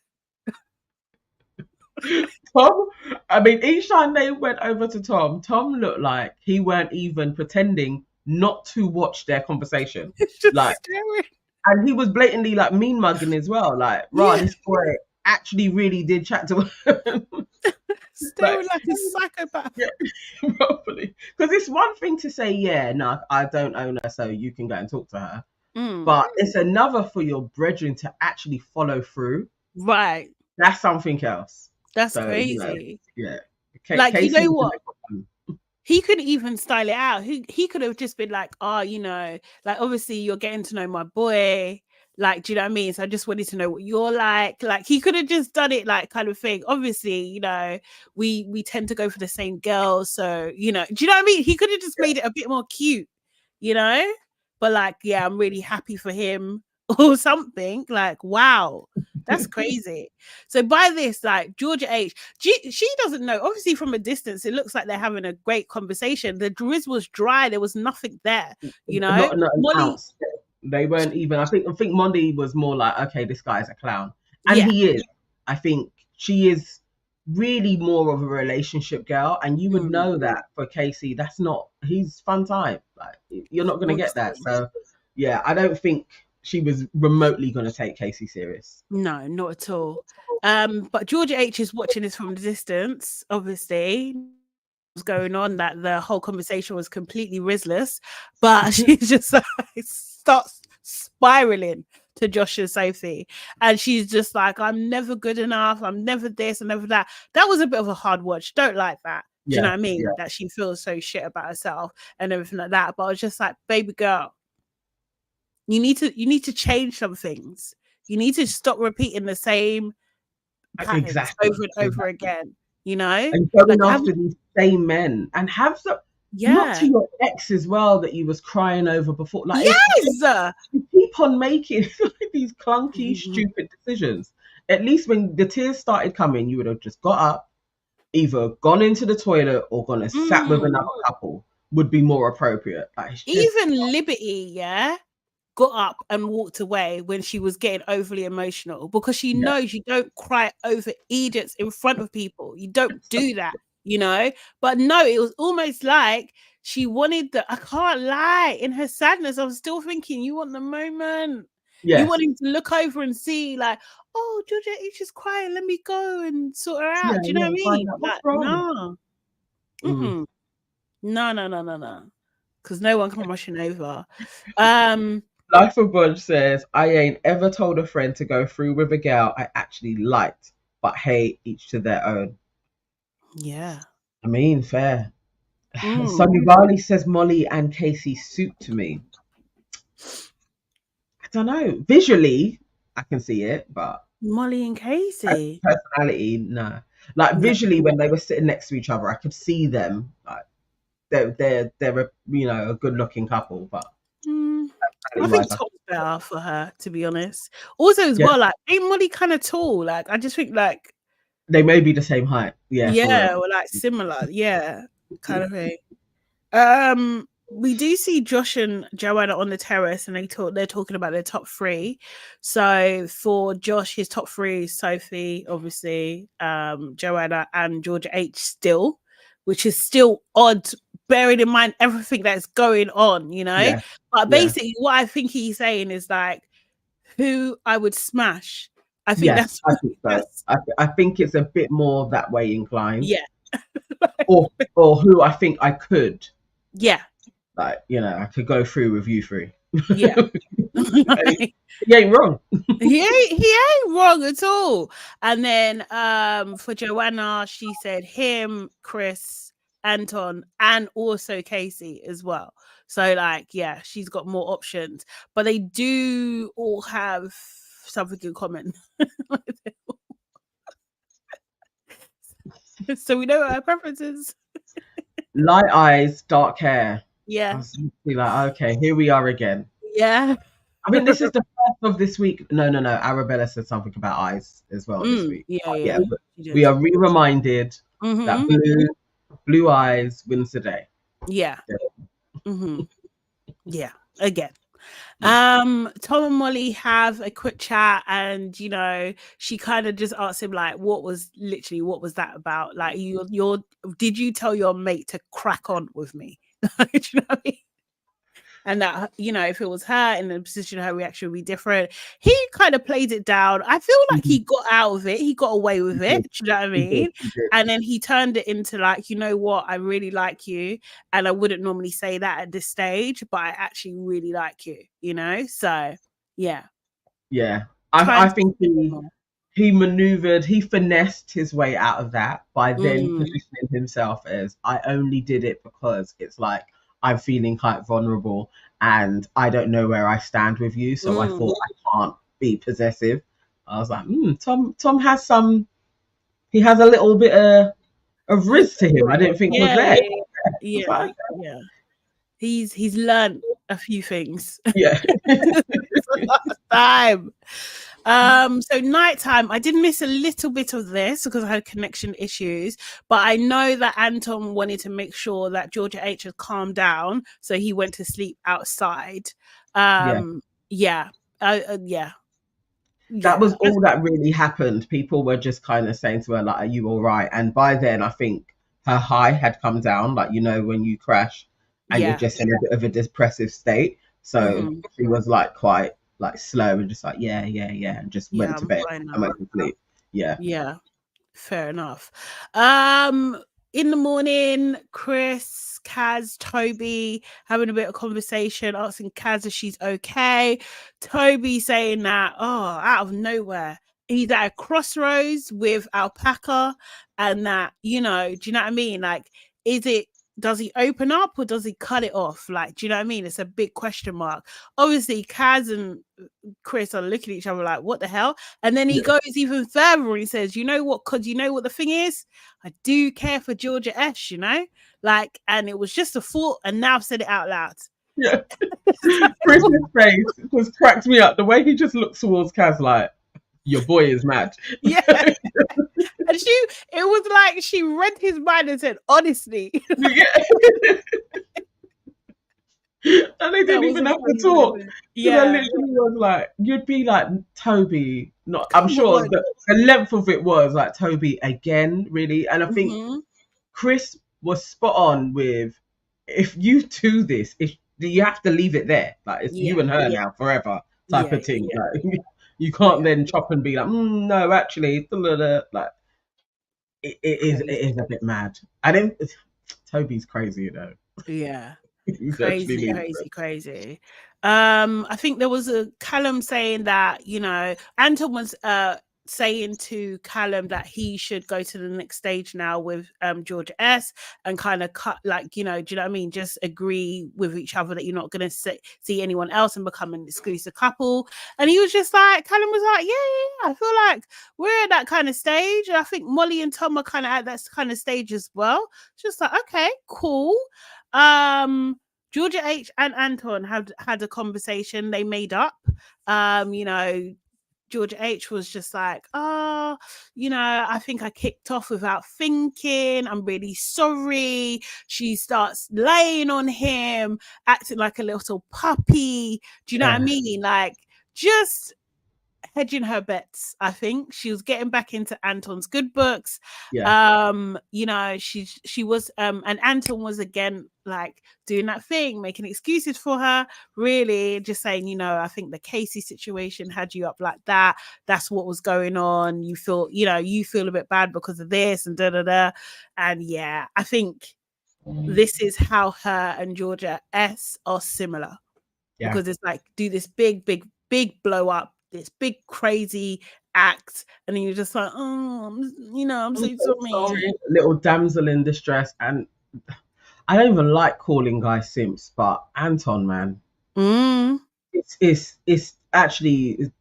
Tom, I mean, each time they went over to Tom looked like he weren't even pretending not to watch their conversation. Like, and he was blatantly like mean mugging as well. Like, right, this boy actually really did chat to him. Staring like a psychopath. Yeah, probably. Because it's one thing to say, yeah, no, I don't own her, so you can go and talk to her. But it's another for your brethren to actually follow through. Right. That's something else. That's crazy. You know, like, you know what? He could even style it out. He could have just been like, oh, you know, like, obviously you're getting to know my boy. Like, do you know what I mean? So I just wanted to know what you're like. Like, he could have just done it, like, kind of thing. Obviously, you know, we tend to go for the same girls. So, you know, do you know what I mean? He could have just made it a bit more cute, you know? But like, yeah, I'm really happy for him or something. Like, wow, that's crazy. So by this, like, Georgia H, she doesn't know. Obviously, from a distance, it looks like they're having a great conversation. The drizz was dry. There was nothing there, you know? Not Molly, they weren't even. I think Molly was more like, okay, this guy's a clown. And he is. I think she is really more of a relationship girl. And you would know that for Casey, that's not, he's fun time. Like, you're not going to get that. So, yeah, I don't think she was remotely going to take Casey serious. No, not at all. But Georgia H is watching this from the distance, obviously. Was going on that the whole conversation was completely rizzless, but she just like, starts spiraling to Josh and Sophie, and she's just like, I'm never good enough, I'm never this and never that. That was a bit of a hard watch. Don't like that. Do you know what I mean? That she feels so shit about herself and everything like that. But I was just like, baby girl, you need to change some things. You need to stop repeating the same patterns over and over again. You know, and going after these same men, and have some, not to your ex as well that you was crying over before. Like, you keep on making these clunky, stupid decisions. At least when the tears started coming, you would have just got up, either gone into the toilet or gone and sat with another couple. Would be more appropriate. Like, even Liberty, got up and walked away when she was getting overly emotional, because she knows you don't cry over idiots in front of people. You don't do that, you know? But no, it was almost like she wanted I can't lie, in her sadness, I was still thinking, you want the moment. You want him to look over and see, like, oh, Georgia H is crying, let me go and sort her out. Do you know what I mean? Like, no. Because no one come rushing over. Life of Bunch says, I ain't ever told a friend to go through with a gal I actually liked, but hey, each to their own. Yeah. I mean, fair. Sonny Riley says Molly and Casey suit to me. I don't know. Visually, I can see it, but Molly and Casey. Personality, no. Like, visually, when they were sitting next to each other, I could see them. Like, they're a, you know, a good looking couple, but I think Tom's better for her, to be honest. Also, as well, like, ain't Molly kind of tall? Like, I just think, like, They may be the same height. Yeah, for Yeah, real. or like similar. Yeah, kind of thing. We do see Josh and Joanna on the terrace, and they're talking about their top three. So for Josh, his top three is Sophie, obviously, Joanna, and Georgia H still, which is still odd, bearing in mind everything that's going on, you know. Yeah. But Yeah. basically, what I think he's saying is like who I would smash. I think Yes, that's I think so. I think it's a bit more that way inclined. yeah. or who I think I could. Yeah. Like, you know, I could go through with you three. Yeah. He ain't wrong. he ain't wrong at all. And then for Joanna, she said him, Chris, Anton, and also Casey as well. So like, yeah, she's got more options, but they do all have something in common. So we know what our preferences. Light eyes, dark hair. I Yeah. was like, okay, here we are again. Yeah. I think this is the first of this week. No. Arabella said something about eyes as well this week. Yeah. But we are reminded that blue eyes wins the day. Yeah. Yeah. Again. Tom and Molly have a quick chat, and you know, she kind of just asked him like, what was that about? Like, did you tell your mate to crack on with me? Do you know what I mean? And that, you know, if it was her in the position, her reaction would be different. He kind of played it down. I feel like he got out of it. He got away with it. Do you know what I mean? He did. And then he turned it into like, you know what? I really like you. And I wouldn't normally say that at this stage, but I actually really like you, you know? So, yeah. Yeah. I think he maneuvered, he finessed his way out of that by then positioning himself as, I only did it because it's like, I'm feeling quite vulnerable and I don't know where I stand with you. So I thought I can't be possessive. I was like, Tom has he has a little bit of risk to him. I didn't think was there. Yeah. He's learned a few things. Yeah. Last time. So nighttime, I did miss a little bit of this because I had connection issues, but I know that Anton wanted to make sure that Georgia H had calmed down, so he went to sleep outside. That was all that really happened. People were just kind of saying to her like, are you all right? And by then I think her high had come down, like, you know, when you crash and you're just in a bit of a depressive state. So she was like quite like slow and just like and just went to bed and went to sleep. Yeah, fair enough. In the morning, Chris, Kaz, Tobi having a bit of conversation, asking Kaz if she's okay. Tobi saying that, out of nowhere, he's at a crossroads with Alpaca, and that, you know, do you know what I mean? Like, does he open up or does he cut it off? Like, do you know what I mean? It's a big question mark. Obviously, Kaz and Chris are looking at each other like, what the hell? And then he goes even further and he says, you know what? Because you know what the thing is? I do care for Georgia S, you know? Like, and it was just a thought, and now I've said it out loud. Yeah. Chris's face just cracked me up. The way he just looks towards Kaz like, your boy is mad. Yeah. And it was like she read his mind and said, honestly. Yeah. And they didn't even have to talk. Yeah. I literally was like, you'd be like, Tobi, I'm sure the length of it was like, Tobi again, really. And I think Chris was spot on with, if you do this, you have to leave it there. Like, it's you and her now forever type of thing. Like, you can't then chop and be like, no, actually, like, it is a bit mad. Tobi's crazy, you know. Yeah. Crazy. I think there was a Callum saying that, you know, Anton was saying to Callum that he should go to the next stage now with Georgia S and kind of cut, like, you know, do you know what I mean? Just agree with each other that you're not going to see anyone else and become an exclusive couple. And he was just like, Callum was like, yeah, I feel like we're at that kind of stage. And I think Molly and Tom are kind of at that kind of stage as well. Just like, okay, cool. Georgia H and Anton had a conversation. They made up. You know, Georgia H was just like, oh, I think I kicked off without thinking. I'm really sorry. She starts laying on him, acting like a little puppy. Do you know what I mean? Like, just hedging her bets. I think she was getting back into Anton's good books. She was and Anton was again like doing that thing, making excuses for her, really just saying, I think the Casey situation had you up like that. That's what was going on. You feel a bit bad because of this and and yeah, I think this is how her and Georgia S are similar, because it's like, do this big blow up, this big crazy act, and then you're just like, oh, I'm so sorry. Little damsel in distress. And I don't even like calling guys simps, but Anton, man, it's actually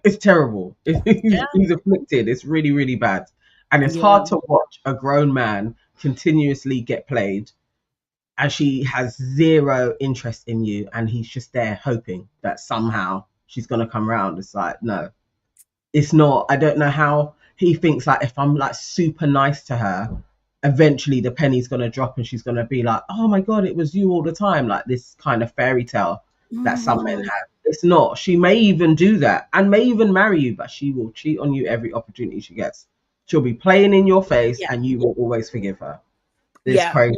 it's terrible. He's afflicted. It's really, really bad, and it's hard to watch a grown man continuously get played, and she has zero interest in you, and he's just there hoping that somehow she's gonna come around. It's like, no, it's not. I don't know how he thinks like, if I'm like super nice to her, eventually the penny's gonna drop and she's gonna be like, oh my god, it was you all the time, like this kind of fairy tale that some men have. It's not. She may even do that and may even marry you, but she will cheat on you every opportunity she gets. She'll be playing in your face and you will always forgive her. It's crazy.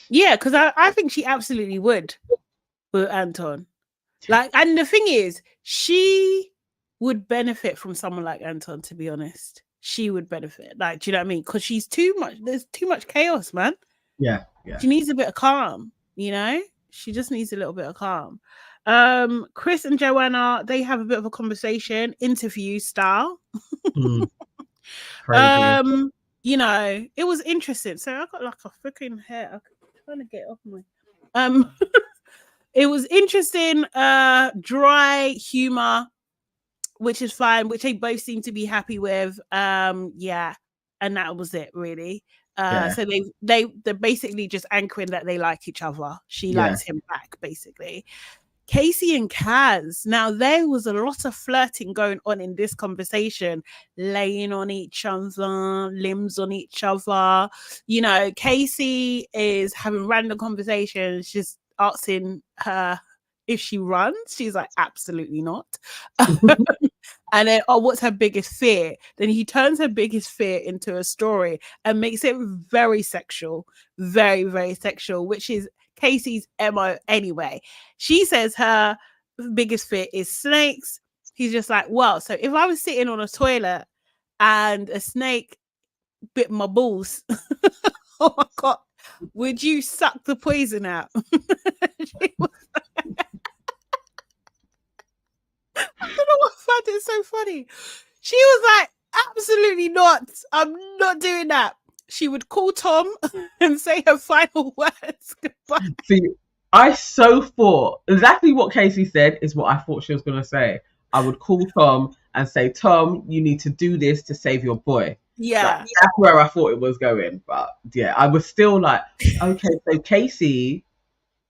Yeah, because I think she absolutely would with Anton. Like, and the thing is, she would benefit from someone like Anton, to be honest. She would benefit. Like, do you know what I mean? Because she's there's too much chaos, man. Yeah. She needs a bit of calm, She just needs a little bit of calm. Chris and Joanna, they have a bit of a conversation, interview style. Crazy. It was interesting. So I got like a freaking hair. I'm trying to get off my it was interesting, dry humor, which is fine, which they both seem to be happy with. And that was it, really. So they're basically just anchoring that they like each other. She likes him back, basically. Casey and Kaz. Now, there was a lot of flirting going on in this conversation, laying on each other, limbs on each other. Casey is having random conversations, just asking her if she runs. She's like, absolutely not. And then, what's her biggest fear? Then he turns her biggest fear into a story and makes it very sexual, very, very sexual, which is Casey's MO anyway. She says her biggest fear is snakes. He's just like, well, so if I was sitting on a toilet and a snake bit my balls, oh my God, would you suck the poison out? I don't know what I found it so funny. She was like, absolutely not. I'm not doing that. She would call Tom and say her final words. Goodbye. See, I so thought exactly what Casey said is what I thought she was going to say. I would call Tom and say, Tom, you need to do this to save your boy. Yeah. That's where I thought it was going. But yeah, I was still like, okay, so Casey,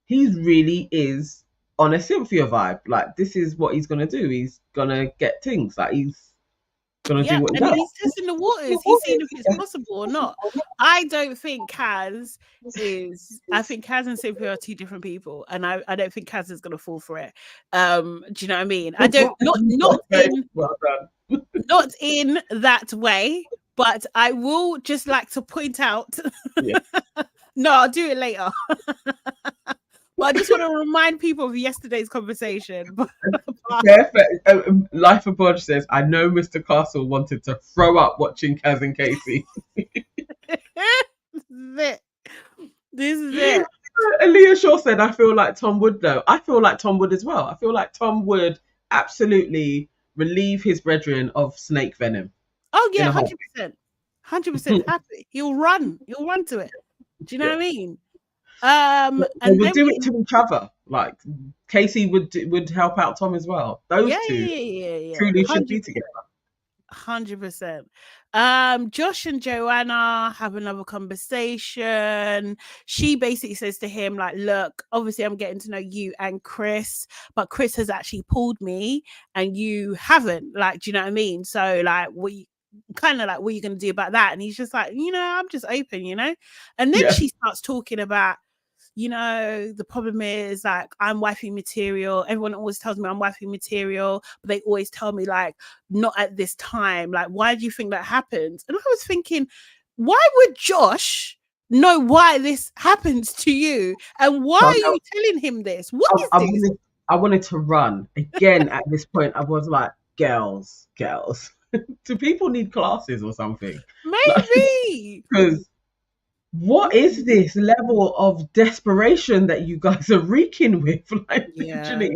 he really is on a Cynthia vibe. Like, this is what he's going to do. He's going to get things. Like, he's going to do what he does. He's testing the waters. He's seeing if it's possible or not. I don't think Kaz is. I think Kaz and Cynthia are two different people, and I don't think Kaz is going to fall for it. Do you know what I mean? I don't. Not in that way, but I will just like to point out. Yeah. No, I'll do it later. But I just want to remind people of yesterday's conversation. Life of Bodge says, I know Mr. Castle wanted to throw up watching Kaz and Casey. This is it. Aaliyah Shaw said, I feel like Tom would, though. I feel like Tom would as well. I feel like Tom would absolutely relieve his brethren of snake venom. Oh, yeah, 100%. 100% happy. He'll run to it. Do you know what I mean? And they would do it to each other. Like Casey would help out Tom as well. Those two truly should be together. 100%. Josh and Joanna have another conversation. She basically says to him, like, look, obviously I'm getting to know you and Chris, but Chris has actually pulled me and you haven't. Like, do you know what I mean? So, like, what are you going to do about that? And he's just like, I'm just open, And then she starts talking about, the problem is, like, I'm wifey material. Everyone always tells me I'm wifey material, but they always tell me, like, not at this time. Like, why do you think that happens? And I was thinking, why would Josh know why this happens to you? And why are you telling him this? What is this? I wanted to run. Again, at this point, I was like, girls. Do people need classes or something? Maybe. Because what is this level of desperation that you guys are reeking with? Like, literally,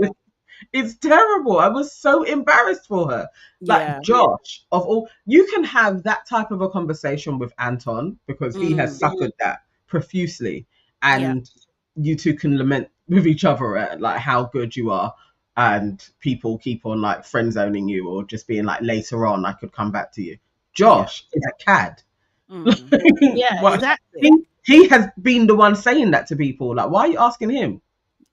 it's terrible. I was so embarrassed for her. Like, Josh, of all, you can have that type of a conversation with Anton because he has suffered that profusely, and you two can lament with each other at like how good you are, and people keep on like friend zoning you or just being like, later on I could come back to you. Josh is a cad. Exactly. He has been the one saying that to people. Like, why are you asking him?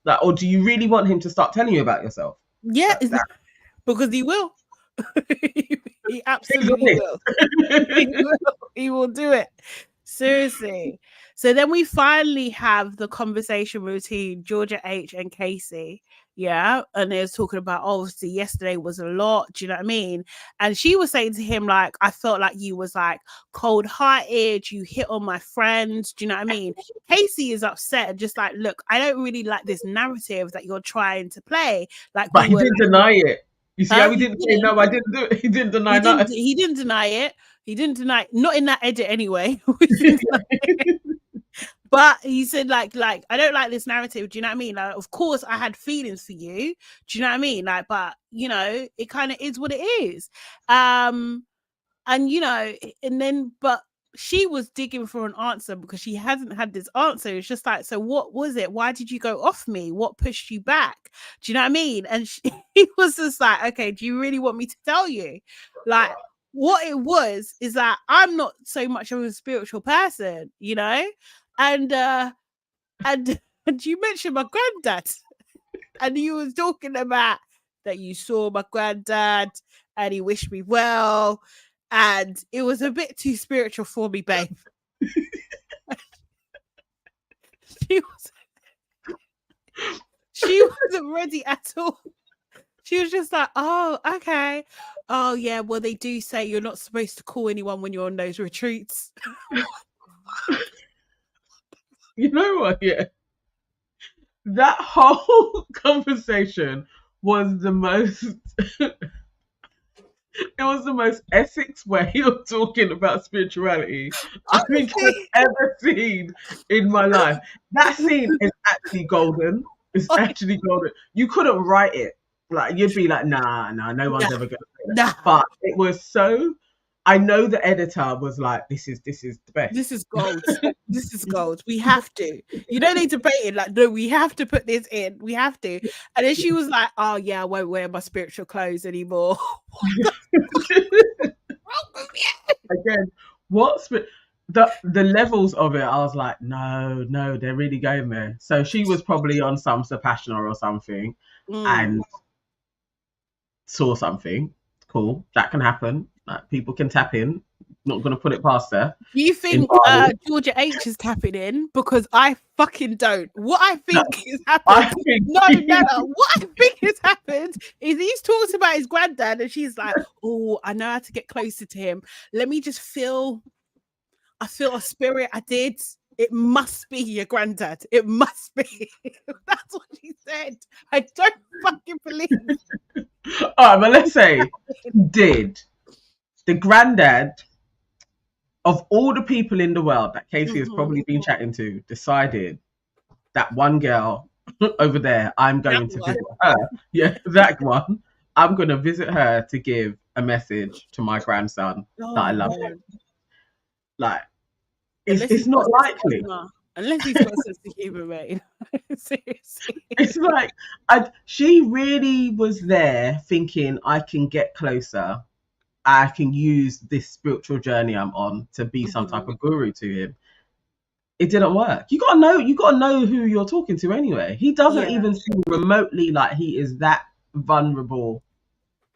Like, or do you really want him to start telling you about yourself? Yeah, because he will. He absolutely will. He will do it. Seriously. So then we finally have the conversation between Georgia H and Casey. Yeah. And they was talking about, obviously, yesterday was a lot. Do you know what I mean? And she was saying to him, like, I felt like you was like cold-hearted. You hit on my friends. Do you know what I mean? Casey is upset and just like, look, I don't really like this narrative that you're trying to play. Like, but he didn't deny it. You see how he didn't say, no, I didn't do it. He didn't deny that. He didn't deny it. He didn't deny, not in that edit anyway. But he said, like, I don't like this narrative. Do you know what I mean? Like, of course, I had feelings for you. Do you know what I mean? Like, but, it kind of is what it is. And, and then, but she was digging for an answer because she hasn't had this answer. It's just like, so what was it? Why did you go off me? What pushed you back? Do you know what I mean? And he was just like, okay, do you really want me to tell you? Like, what it was is that I'm not so much of a spiritual person, and you mentioned my granddad, and you was talking about that you saw my granddad and he wished me well, and it was a bit too spiritual for me, babe. She wasn't ready at all. She was just like, oh, okay. Oh, yeah, well, they do say you're not supposed to call anyone when you're on those retreats. You know what? Yeah. That whole conversation was the most... It was the most Essex way of talking about spirituality I think I've ever seen in my life. That scene is actually golden. It's actually golden. You couldn't write it. Like, you'd be like, nah, no one's ever going to say that. But it was so... I know the editor was like, this is the best. This is gold. This is gold. We have to. They debated, like, no, we have to put this in. We have to. And then she was like, oh, yeah, I won't wear my spiritual clothes anymore. Again, the levels of it, I was like, no, they're really going there. So she was probably on some Sapassana or something and saw something. Cool. That can happen. Like, people can tap in. Not going to put it past her. Do you think Georgia H is tapping in? Because I fucking don't. What I think is happened. What I think has happened is he's talked about his granddad, and she's like, "Oh, I know how to get closer to him. Let me just feel. I feel a spirit. I did. It must be your granddad. It must be." That's what she said. I don't fucking believe it. All right, but let's say did the granddad of all the people in the world that Casey has probably been chatting to decided that one girl over there, I'm going to visit her. Yeah, that one. I'm going to visit her to give a message to my grandson that I love him. Like, it's not likely. Unless he's got a sense of humor, mate. Seriously. It's like, she really was there thinking, I can get closer I can use this spiritual journey I'm on to be some type of guru to him. It didn't work. You gotta know who you're talking to anyway. He doesn't even seem remotely like he is that vulnerable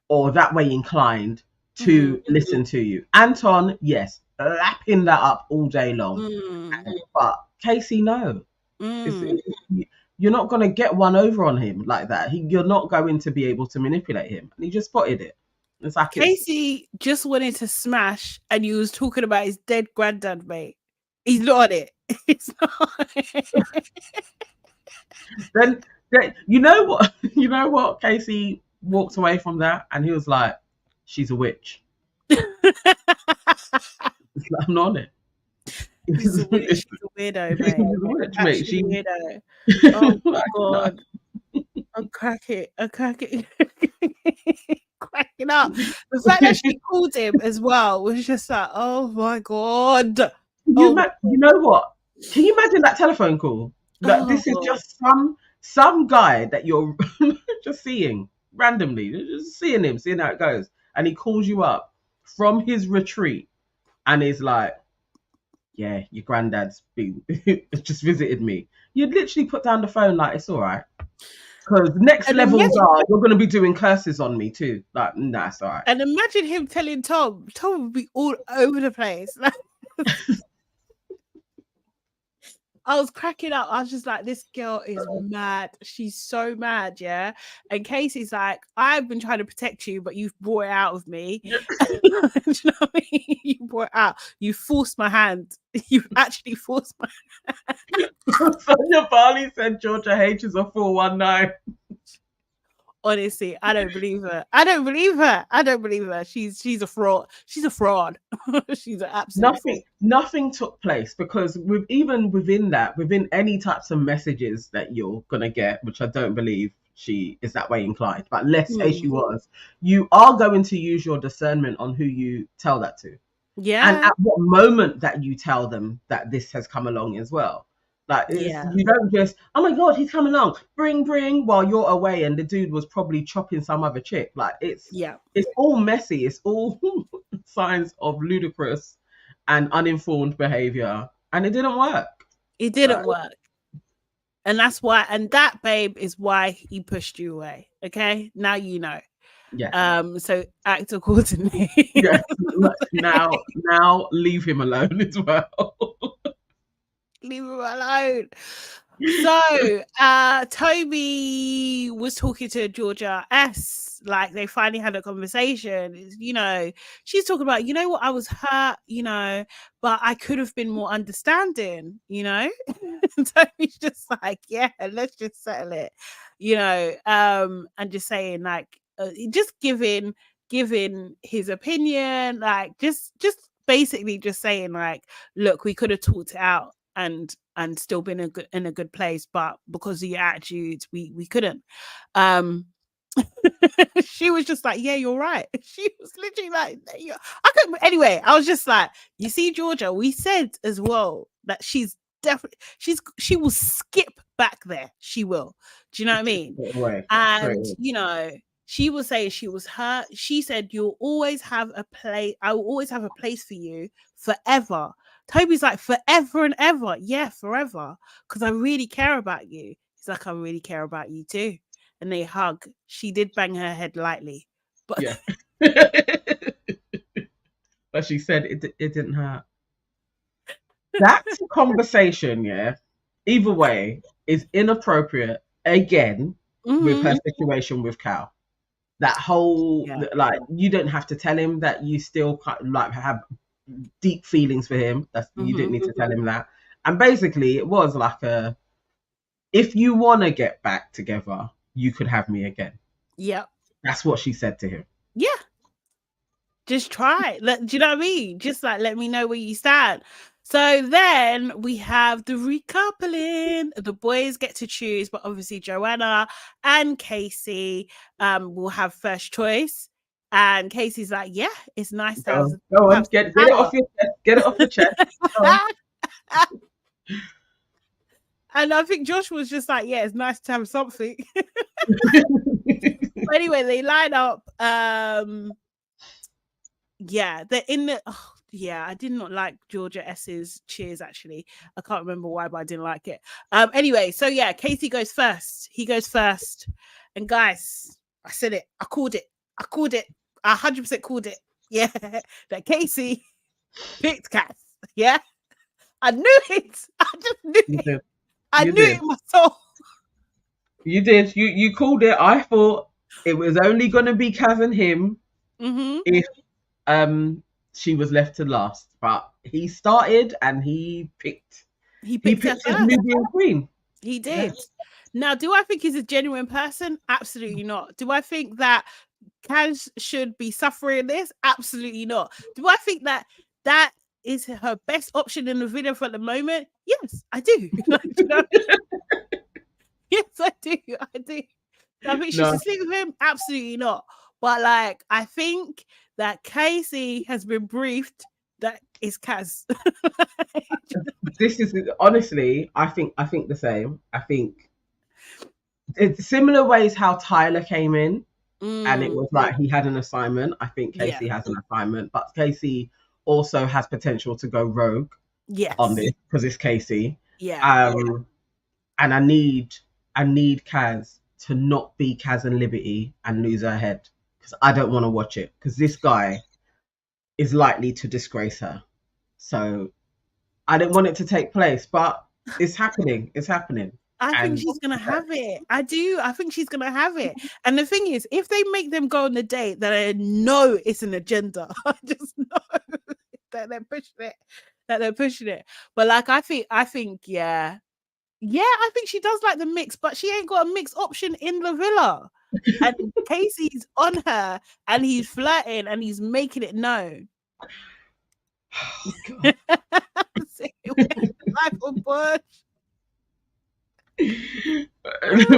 or that way inclined to listen to you. Anton, yes, lapping that up all day long. But Casey, no. You're not going to get one over on him like that. You're not going to be able to manipulate him. And he just spotted it. It's like Casey just wanted to smash, and you was talking about his dead granddad, mate. He's not on it. He's not. Then you know what? You know what? Casey walked away from that, and he was like, "She's a witch." I'm not on it. She's a weirdo, mate. She's a witch, mate. She's weirdo. Oh my god. I'm cracking. Cracking up. The fact that she called him as well was just like, oh my god. You know what? Can you imagine that telephone call? That this is just some guy that you're just seeing randomly, just seeing how it goes, and he calls you up from his retreat, and is like, "Yeah, your granddad's just visited me." You'd literally put down the phone like, "It's all right." Because next levels are, you're going to be doing curses on me too. Like, nah, it's all right. And imagine him telling Tom would be all over the place. I was cracking up. I was just like, this girl is mad. She's so mad, yeah? And Casey's like, I've been trying to protect you, but you've brought it out of me. Do you know what I mean? You brought it out. You forced my hand. You actually forced my hand. Sonia Barley said Georgia H is a 419. Honestly, I don't believe her. I don't believe her. She's a fraud. She's a fraud. She's an absolute nothing took place, because within any types of messages that you're gonna get, which I don't believe she is that way inclined, but let's say she was, you are going to use your discernment on who you tell that to. Yeah. And at what moment that you tell them that this has come along as well. Like, you don't just, oh my god, he's coming along, bring, while you're away, and the dude was probably chopping some other chick. Like, it's all messy. It's all signs of ludicrous and uninformed behavior, and it didn't work. It didn't work, and that's why. And that, babe, is why he pushed you away. Okay, now you know. Yeah. So act accordingly. Yeah. Now leave him alone as well. Leave him alone. So Tobi was talking to Georgia S. Like, they finally had a conversation. You know, she's talking about, you know what, I was hurt, you know, but I could have been more understanding, you know. And Tobi's just like, yeah, let's just settle it, you know, and just saying, like, just giving his opinion, like just basically just saying, like, look, we could have talked it out and still been in a good place, but because of your attitudes, we couldn't. She was just like, yeah, you're right. She was literally like, I couldn't. Anyway, I was just like, you see, Georgia, we said as well that she's definitely, she will skip back there. She will. Do you know what I mean? And you know, she will say she was hurt. She said, you'll always have a place. I will always have a place for you forever. Tobi's like, forever and ever. Yeah, forever. Because I really care about you. He's like, I really care about you too. And they hug. She did bang her head lightly. But yeah. But she said it didn't hurt. That conversation, yeah, either way, is inappropriate again with her situation with Cal. That whole, like, you don't have to tell him that you still like have deep feelings for him. You didn't need to tell him that. And basically, it was like if you want to get back together, you could have me again. Yeah, that's what she said to him. Yeah, just try. Do you know what I mean? Just like, let me know where you stand. So then we have the recoupling. The boys get to choose, but obviously Joanna and Casey will have first choice. And Casey's like, yeah, it's nice to have. Go on, get it off your chest. Get it off your chest. And I think Josh was just like, yeah, it's nice to have something. But anyway, they line up. yeah, they're in the. Oh, yeah, I did not like Georgia S's cheers. Actually, I can't remember why, but I didn't like it. Anyway, so yeah, Casey goes first. He goes first, and guys, I said it. I called it. I 100% called it. Yeah, that Casey picked Cass. Yeah, I knew it. I just knew it. I knew it in my soul. You did. You called it. I thought it was only going to be Kaz and him if she was left to last. But he started and he picked his Nubian queen. He did. Yes. Now, do I think he's a genuine person? Absolutely not. Do I think that Kaz should be suffering this? Absolutely not. Do I think that that is her best option in the video for the moment? Yes, I do. Like, you know? Yes, I do. I do. I think she should sleep with him? Absolutely not. But like, I think that Casey has been briefed that it's Kaz. This is honestly, I think the same. I think it's similar ways how Tyler came in and it was like he had an assignment. I think Casey has an assignment, but Casey also has potential to go rogue on this because it's Casey. Yeah. And I need Kaz to not be Kaz and Liberty and lose her head because I don't want to watch it because this guy is likely to disgrace her. So I didn't want it to take place, but it's happening. It's happening. I think she's going to have it. I do. I think she's going to have it. And the thing is, if they make them go on a date, that I know it's an agenda. I just know that they're pushing it. But like, I think, yeah, I think she does like the mix, but she ain't got a mix option in the villa. And Casey's on her and he's flirting and he's making it known. Oh, God.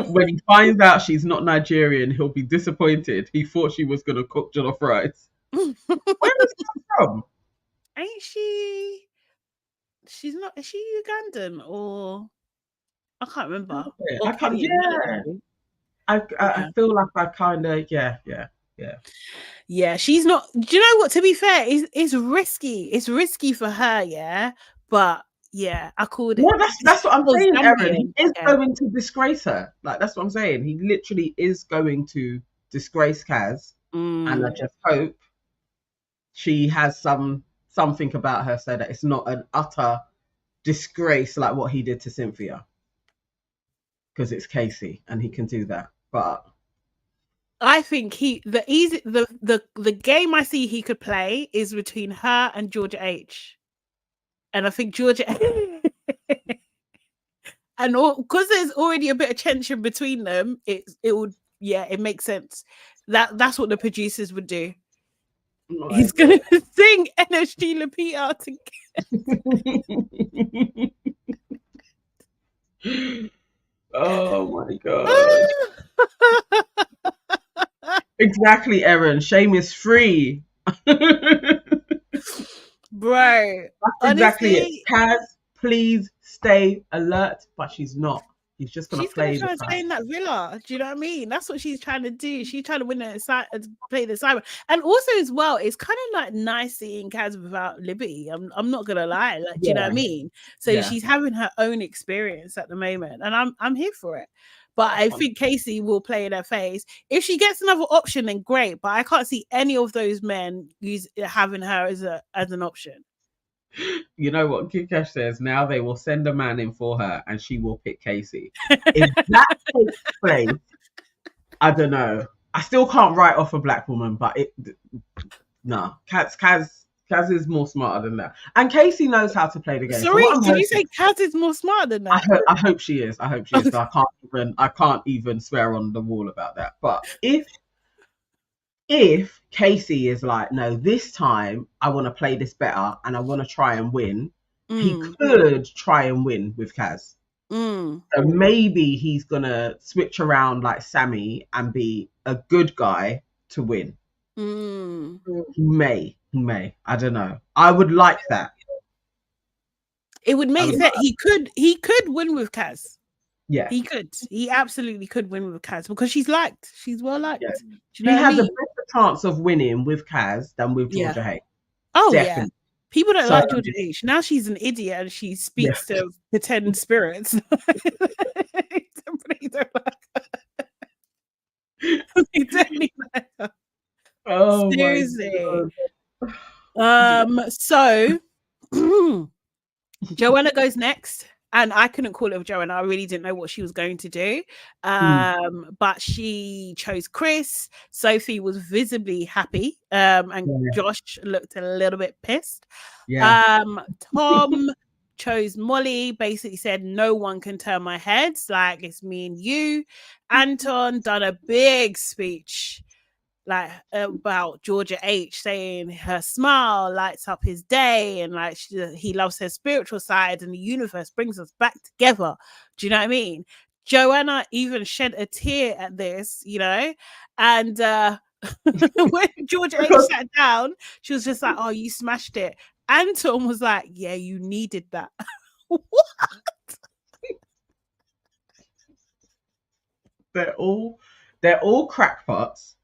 When he finds out she's not Nigerian, he'll be disappointed. He thought she was going to cook jollof rice. Where is she from? Ain't she? She's not. Is she Ugandan or? I can't remember. I can't. Yeah. I feel like I kind of yeah. She's not. Do you know what? To be fair, it's risky. It's risky for her. Yeah, but. Yeah, I called it. No, that's what I'm saying, Erin. He is going to disgrace her. Like, that's what I'm saying. He literally is going to disgrace Kaz. And I just hope she has something about her so that it's not an utter disgrace like what he did to Cynthia. Because it's Casey and he can do that. But I think the game I see he could play is between her and Georgia H. And I think Georgia, and because there's already a bit of tension between them, it makes sense. That's what the producers would do. Right. He's gonna sing NSG Lupita together. Oh my God! Exactly, Erin. Shame is free. Bro, that's exactly it. Kaz, please stay alert, but she's not. He's just gonna play. She's gonna try to stay in that villa. Do you know what I mean? That's what she's trying to do. She's trying to win play the assignment. And also as well, it's kind of like nice seeing Kaz without Liberty. I'm not gonna lie. Like, do you know what I mean? So she's having her own experience at the moment, and I'm here for it. But I think Casey will play in her face. If she gets another option, then great. But I can't see any of those men having her as an option. You know what Kikash says? Now they will send a man in for her and she will pick Casey. If that takes place, I don't know. I still can't write off a black woman, but Kaz is more smarter than that. And Casey knows how to play the game. Sorry, did you say Kaz is more smarter than that? I hope she is. So I can't even swear on the wall about that. But if Casey is like, no, this time I want to play this better and I want to try and win, he could try and win with Kaz. So maybe he's going to switch around like Sammy and be a good guy to win. He may. I don't know. I would like that. It would make sense. He could win with Kaz. Yeah. He could. He absolutely could win with Kaz because she's liked. She's well liked. Yeah. Do you know He what I has a mean? better chance of winning with Kaz than with Yeah. Georgia Hay. Oh, yeah. Definitely. People don't So, like Georgia H. Now she's an idiot and she yeah. speaks to pretend spirits. Somebody don't like her. They definitely like her. Oh Seriously. my God. So Joanna goes next. And I couldn't call it with Joanna. I really didn't know what she was going to do. But she chose Chris. Sophie was visibly happy. And Josh looked a little bit pissed. Yeah. Tom chose Molly, basically said, no one can turn my head. Like, it's me and you. Anton done a big speech like about Georgia H, saying her smile lights up his day, and like he loves her spiritual side, and the universe brings us back together. Do you know what I mean? Joanna even shed a tear at this, you know, and when Georgia H sat down, she was just like, "Oh, you smashed it." Anton was like, "Yeah, you needed that." What? They're all crackpots.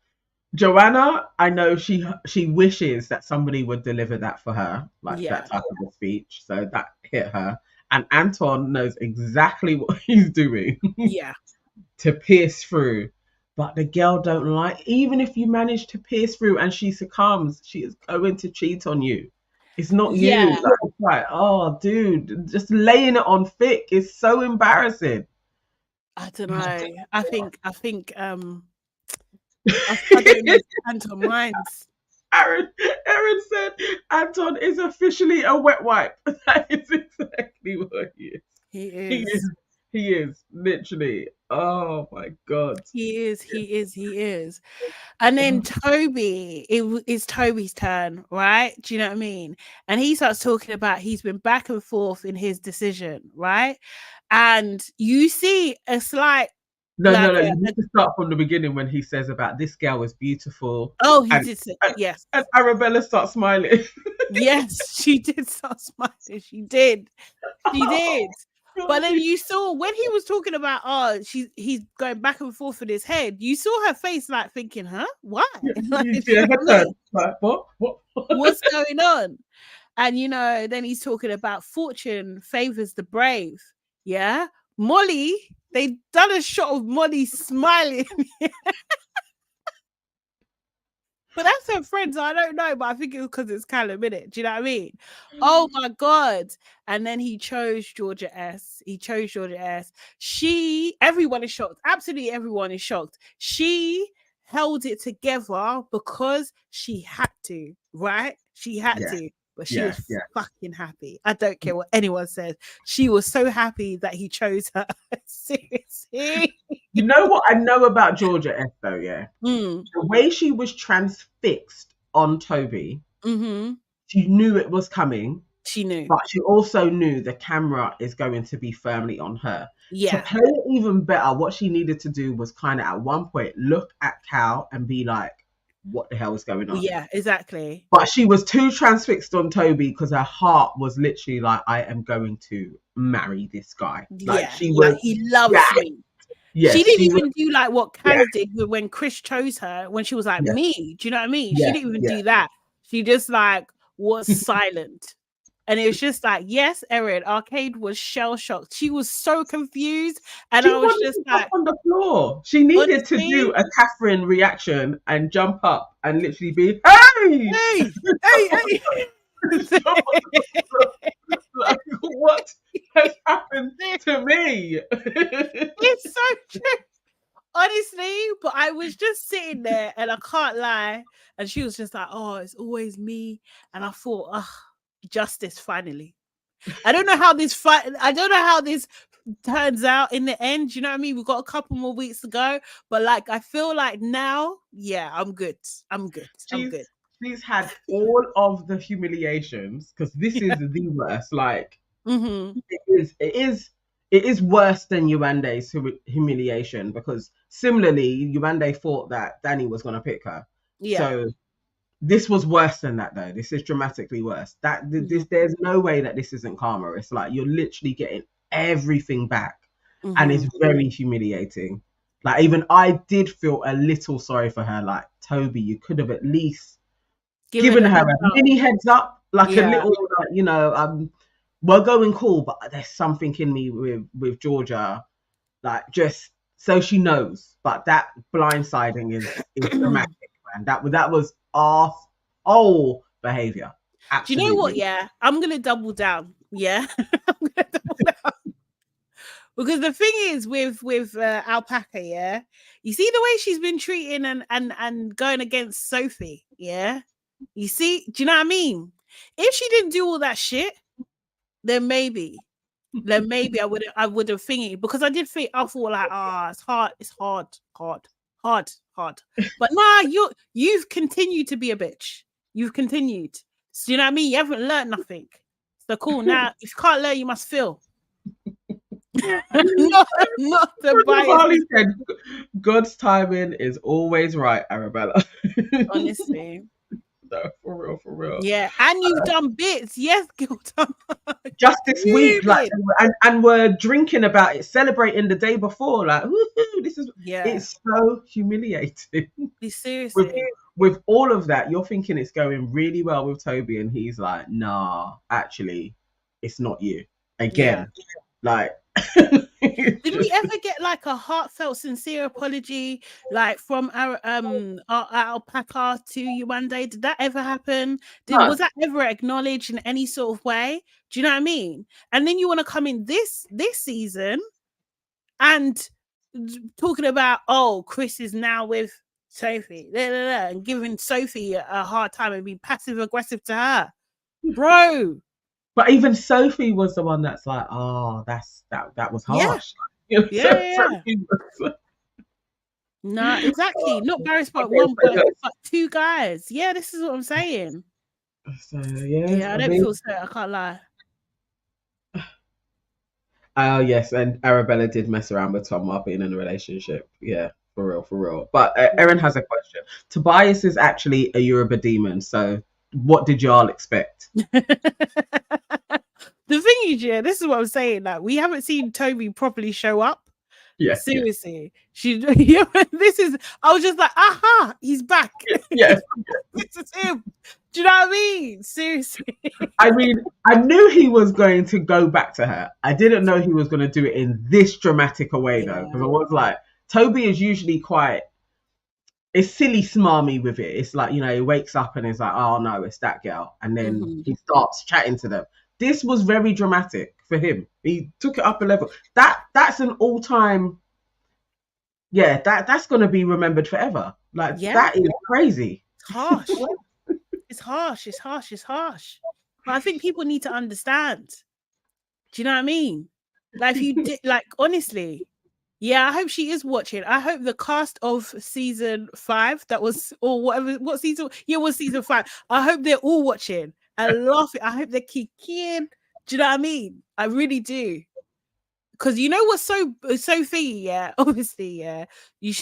Joanna, I know she wishes that somebody would deliver that for her, like that type of a speech. So that hit her. And Anton knows exactly what he's doing. Yeah. To pierce through. But the girl don't like, even if you manage to pierce through and she succumbs, she is going to cheat on you. It's not you. Like, oh, dude, just laying it on thick is so embarrassing. I don't know. I think I don't know if Anton minds. Aaron said Anton is officially a wet wipe. That is exactly what he is. He is literally. Oh my God. He is. And then Tobi, it's Tobi's turn, right? Do you know what I mean? And he starts talking about he's been back and forth in his decision, right? And you see a slight No. You need to start from the beginning when he says about this girl is beautiful. Oh, he did say yes. And Arabella starts smiling. Yes, she did start smiling. She did. But then you saw when he was talking about he's going back and forth in his head, you saw her face like thinking, huh? Why? What's going on? And you know, then he's talking about fortune favors the brave. Yeah. Molly, they done a shot of Molly smiling. But that's her friend, so I don't know. But I think it was because it's Callum, innit? Do you know what I mean? Oh my God. And then he chose Georgia S. Everyone is shocked. Absolutely everyone is shocked. She held it together because she had to, right? She had to. But she was fucking happy. I don't care what anyone says. She was so happy that he chose her. Seriously. You know what I know about Georgia F though, yeah? The way she was transfixed on Tobi, she knew it was coming. She knew. But she also knew the camera is going to be firmly on her. Yeah. To play it even better, what she needed to do was kind of at one point look at Cal and be like, what the hell is going on? Yeah, exactly. But she was too transfixed on Tobi because her heart was literally like, I am going to marry this guy. Like she was, like, he loves me. Yes, she didn't even do like what Kaz did when Chris chose her, when she was like, me. Do you know what I mean? She didn't even do that. She just like was silent. And it was just like, yes, Erin, Arcade was shell shocked. She was so confused. And I was just like on the floor. She needed to do a Catherine reaction and jump up and literally be, hey! Like, what has happened to me? It's so true. Honestly, but I was just sitting there and I can't lie. And she was just like, oh, it's always me. And I thought, justice finally. I don't know how this turns out in the end. You know what I mean? We've got a couple more weeks to go, but like I feel like now, I'm good. She's had all of the humiliations because this is the worst. Like it is worse than Yuande's humiliation because similarly, Yuande thought that Danny was going to pick her. Yeah. So this was worse than that, though. This is dramatically worse. There's no way that this isn't karma. It's like you're literally getting everything back. and it's very humiliating. Like, even I did feel a little sorry for her. Like, Tobi, you could have at least given her a mini heads up, like a little, like, you know, we're going cool, but there's something in me with Georgia, like, just so she knows. But that blindsiding is dramatic, man. That was our whole behavior. Absolutely. Do you know what? Yeah, I'm gonna double down. Yeah, I'm gonna double down. Because the thing is with Alpaca, yeah, you see the way she's been treating and going against Sophie, yeah. You see, do you know what I mean? If she didn't do all that shit, then maybe I would have thingy, because I did think, I thought like, it's hard. But nah, you've continued to be a bitch. You've continued. So you know what I mean? You haven't learned nothing. So cool. Now, if you can't learn, you must feel. not the bias. Said, God's timing is always right, Arabella. Honestly. No, for real. Yeah, and you've done bits. Yes, girl. Just this week, like, and we're drinking about it, celebrating the day before. Like, woohoo, this is, it's so humiliating. Seriously. With all of that, you're thinking it's going really well with Tobi, and he's like, nah, actually, it's not you. Again. Like, did we ever get like a heartfelt, sincere apology, like from our Alpaca to Yewande? Did that ever happen? Was that ever acknowledged in any sort of way? Do you know what I mean? And then you want to come in this season and talking about, oh, Chris is now with Sophie, and giving Sophie a hard time and being passive aggressive to her, bro. But even Sophie was the one that's like, oh, that was harsh. Yeah. No, exactly. Not Barry's but one, but two guys. Yeah, this is what I'm saying. So, I don't feel so. I can't lie. Oh, yes, and Arabella did mess around with Tom while being in a relationship. Yeah, for real. But Erin has a question. Tobias is actually a Yoruba demon, so what did y'all expect? The thing is, this is what I'm saying. Like, we haven't seen Tobi properly show up. Yeah, seriously. This is. I was just like, aha, he's back. Yes, this is him. Do you know what I mean? Seriously. I mean, I knew he was going to go back to her. I didn't know he was going to do it in this dramatic a way, though, because I was like, Tobi is usually quite. It's silly smarmy with it. It's like, you know, he wakes up and is like, oh no, it's that girl, and then he starts chatting to them. This was very dramatic for him. He took it up a level. That's an all-time. Yeah, that's gonna be remembered forever. Like, that is crazy. It's harsh. It's harsh. But I think people need to understand. Do you know what I mean? Like, if you did, like, honestly. Yeah, I hope she is watching. I hope the cast of season 5, that was, or whatever, what season? Yeah, it was season 5. I hope they're all watching and laughing. I hope they're kicking. Do you know what I mean? I really do. Because you know what's so Sophie, obviously, you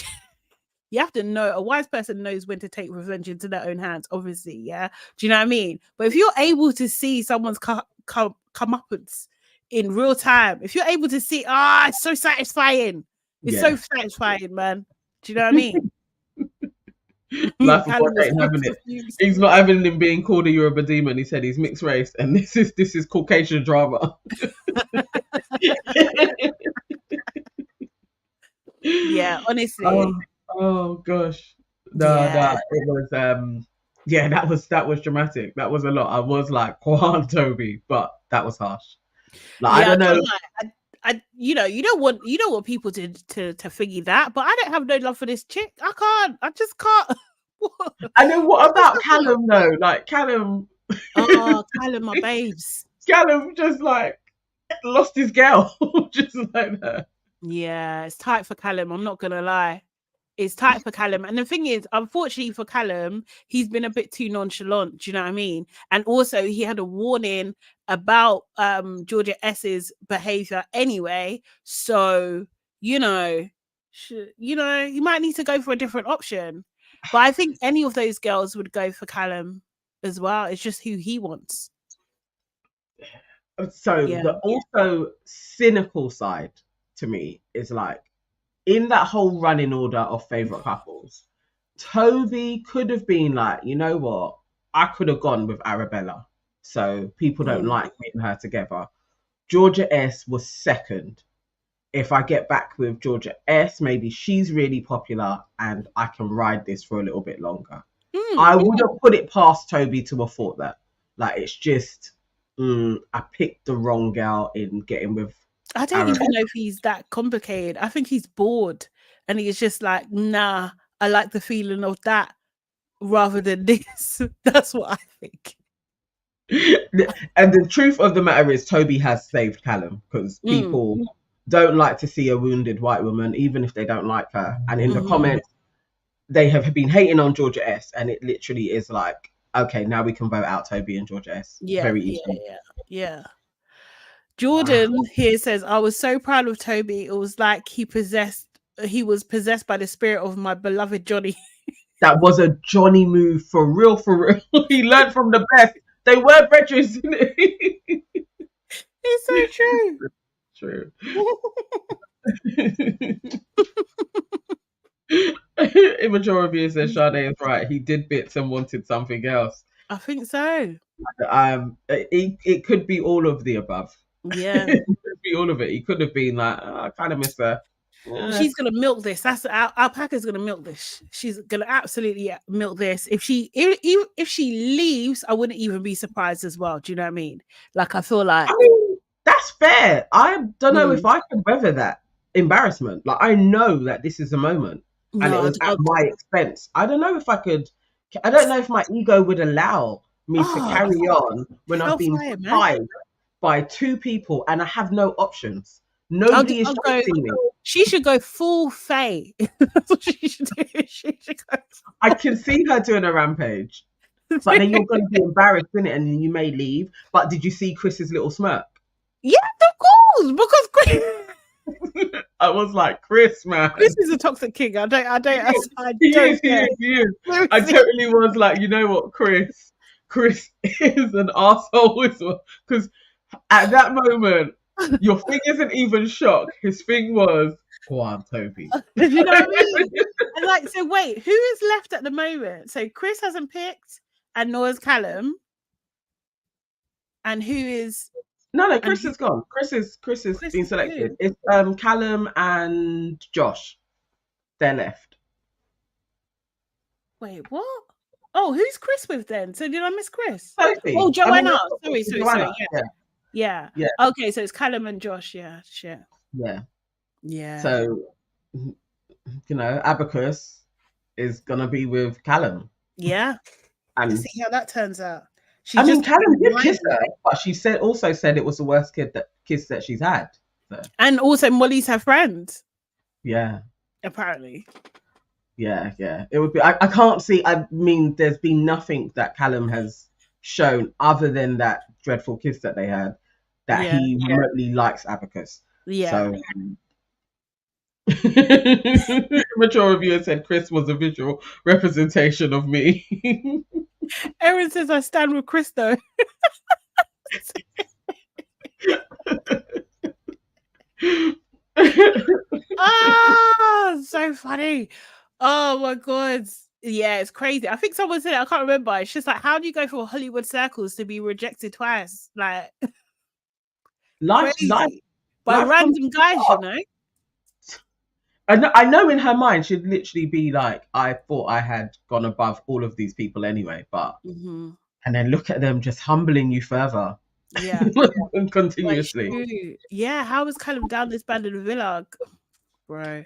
have to know, a wise person knows when to take revenge into their own hands, obviously, Do you know what I mean? But if you're able to see someone's comeuppance in real time, if you're able to see, it's so satisfying. It's so satisfying, man. Do you know what I mean? Life of God ain't having it. He's not having him being called a Yoruba demon. He said he's mixed race, and this is Caucasian drama. Yeah, honestly. Oh gosh. No, it was that was dramatic. That was a lot. I was like, Kwan Tobi, but that was harsh. Like, I don't know. You don't want people to figure that, but I don't have no love for this chick. I just can't. And then what about Callum though? Like, Callum. Oh, Callum, my babes. Callum just like lost his girl, just like that. Yeah, it's tight for Callum. I'm not gonna lie. It's tight for Callum. And the thing is, unfortunately for Callum, he's been a bit too nonchalant. Do you know what I mean? And also, he had a warning about Georgia S's behavior anyway. So, you might need to go for a different option. But I think any of those girls would go for Callum as well. It's just who he wants. So the also cynical side to me is like, in that whole running order of favorite couples, Tobi could have been like, you know what, I could have gone with Arabella, so people don't like me and her together. Georgia S was second. If I get back with Georgia S, maybe she's really popular and I can ride this for a little bit longer. I would have put it past Tobi to have thought that. Like, it's just, I picked the wrong girl in getting with. I don't even know if he's that complicated. I think he's bored and he's just like, nah, I like the feeling of that rather than this. That's what I think. And the truth of the matter is, Tobi has saved Callum, because people don't like to see a wounded white woman, even if they don't like her. And in the comments, they have been hating on Georgia S, and it literally is like, okay, now we can vote out Tobi and Georgia S. Very easily. Yeah. Jordan here says, I was so proud of Tobi. It was like he was possessed by the spirit of my beloved Johnny. That was a Johnny move, for real, for real. He learned from the best. They were brethren. It's so true. True. Immature review says Sade is right. He did bits and wanted something else. I think so. It could be all of the above. Yeah. It could be all of it. He could have been like, I kind of miss her. She's gonna milk this. That's Alpaca's gonna milk this. She's gonna absolutely milk this. If she leaves, I wouldn't even be surprised as well. Do you know what I mean? Like, I feel like, I mean, that's fair. I don't know if I could weather that embarrassment. Like, I know that this is a moment, and it was at my expense. I don't know if I could. I don't know if my ego would allow me to carry on when I've been fired by two people and I have no options. Nobody is chasing me. She should go full Faye. That's what she should do. She should go. I can see her doing a rampage, but then you're going to be embarrassed, innit? And then you may leave. But did you see Chris's little smirk? Yeah, of course, because Chris. I was like, Chris, man. Chris is a toxic king. I don't. He is. I totally was like, you know what, Chris is an arsehole as well. Because at that moment, your thing isn't even shock. His thing was, go on, Tobi. You know what I mean? And like, so wait, who is left at the moment? So Chris hasn't picked, and nor is Callum. And who is? No, Chris is gone. Chris is been selected. It's Callum and Josh. They're left. Wait, what? Oh, who's Chris with then? So did I miss Chris? Sophie. Oh, Joanna. Sorry. Yeah. Yeah. Okay, so it's Callum and Josh. Yeah, shit. Yeah. So, Abacus is gonna be with Callum. Yeah. And let's see how that turns out. Callum did kiss her, but she also said it was the worst kiss that she's had. So. And also, Molly's her friend. Yeah. Apparently. Yeah. It would be. I can't see. I mean, there's been nothing that Callum has shown other than that dreadful kiss that they had that he remotely likes Abacus. Yeah. So. Mature reviewer said Chris was a visual representation of me. Erin says I stand with Chris though. So funny. Oh my god. Yeah, it's crazy. I think someone said it, I can't remember. It's just like, how do you go for Hollywood circles to be rejected twice? Like, life by random guys, you know? I know in her mind she'd literally be like, I thought I had gone above all of these people anyway, but and then look at them just humbling you further. Yeah. Continuously. Like, yeah, how was Callum down this bad in the villa? Bro.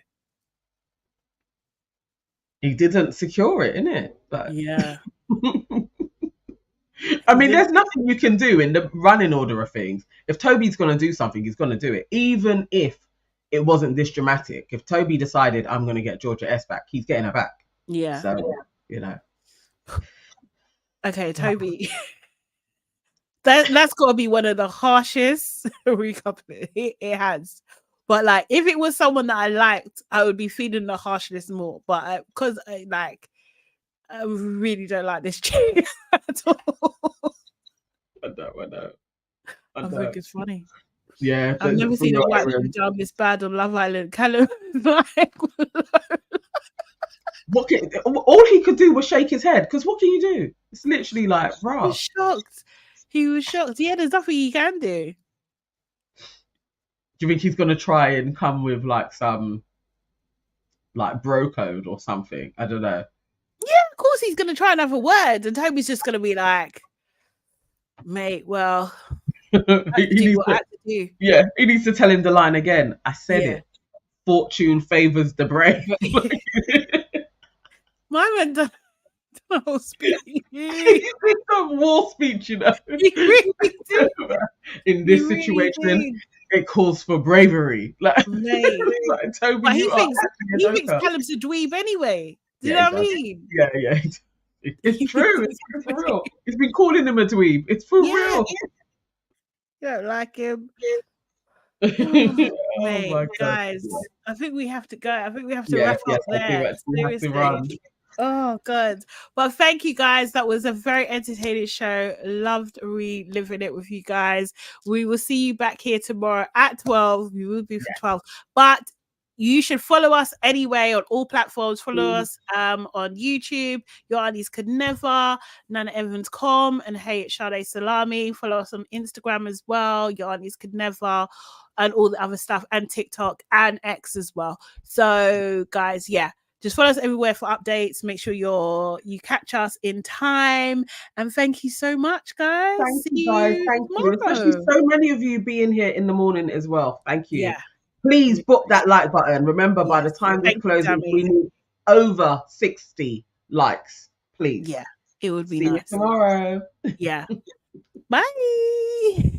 He didn't secure it, innit? But yeah. I mean, there's nothing you can do in the running order of things. If Tobi's going to do something, he's going to do it. Even if it wasn't this dramatic. If Tobi decided, I'm going to get Georgia S back, he's getting her back. Yeah. So, Okay, Tobi. That's got to be one of the harshest recoupling it has. But like, if it was someone that I liked, I would be feeling the harshness more. But because I really don't like this chick at all. I know. I think it's funny. Yeah, I've never for seen a your white errand. pajamas bad on Love Island. Callum like, All he could do was shake his head, because what can you do? It's literally like, he was rah. shocked. He was shocked. Yeah, there's nothing he can do. Do you think he's gonna try and come with like some like bro code or something? I don't know. Yeah, of course he's gonna try and have a word, and Toby's just gonna be like, mate, well, he do needs what I to, have to do. yeah, he needs to tell him the line again. I said Yeah. it. Fortune favors the brave. My man done the whole speech. He did some war speech, you know. He really did. In He this really situation, did. it calls for bravery. Like, Mate. like Toby, But he you thinks are actually a Callum's a dweeb anyway. Do you Yeah, know he what I does. mean? Yeah. It's true. It's for real. He's been calling him a dweeb. It's for real. You don't like him. Oh Mate, my God. guys, I think we have to go. I think we have to Yes, wrap up I think there. we have to Seriously. run. Oh God. But thank you guys. That was a very entertaining show. Loved reliving it with you guys. We will see you back here tomorrow at 12. We will be for 12. But you should follow us anyway on all platforms. Follow us on YouTube. Your Aunties Could Never, Nana Evans.com, and Hey It's Sade Salami. Follow us on Instagram as well. Your Aunties Could Never, and all the other stuff, and TikTok and X as well. So guys, yeah. Just follow us everywhere for updates. Make sure you catch us in time. And thank you so much, guys. Thank See you, guys. you Thank tomorrow. you. Especially so many of you being here in the morning as well. Thank you. Yeah. Please book that like button. Remember, by the time this closes, we need over 60 likes. Please. Yeah, it would be nice. See you tomorrow. Yeah. Bye.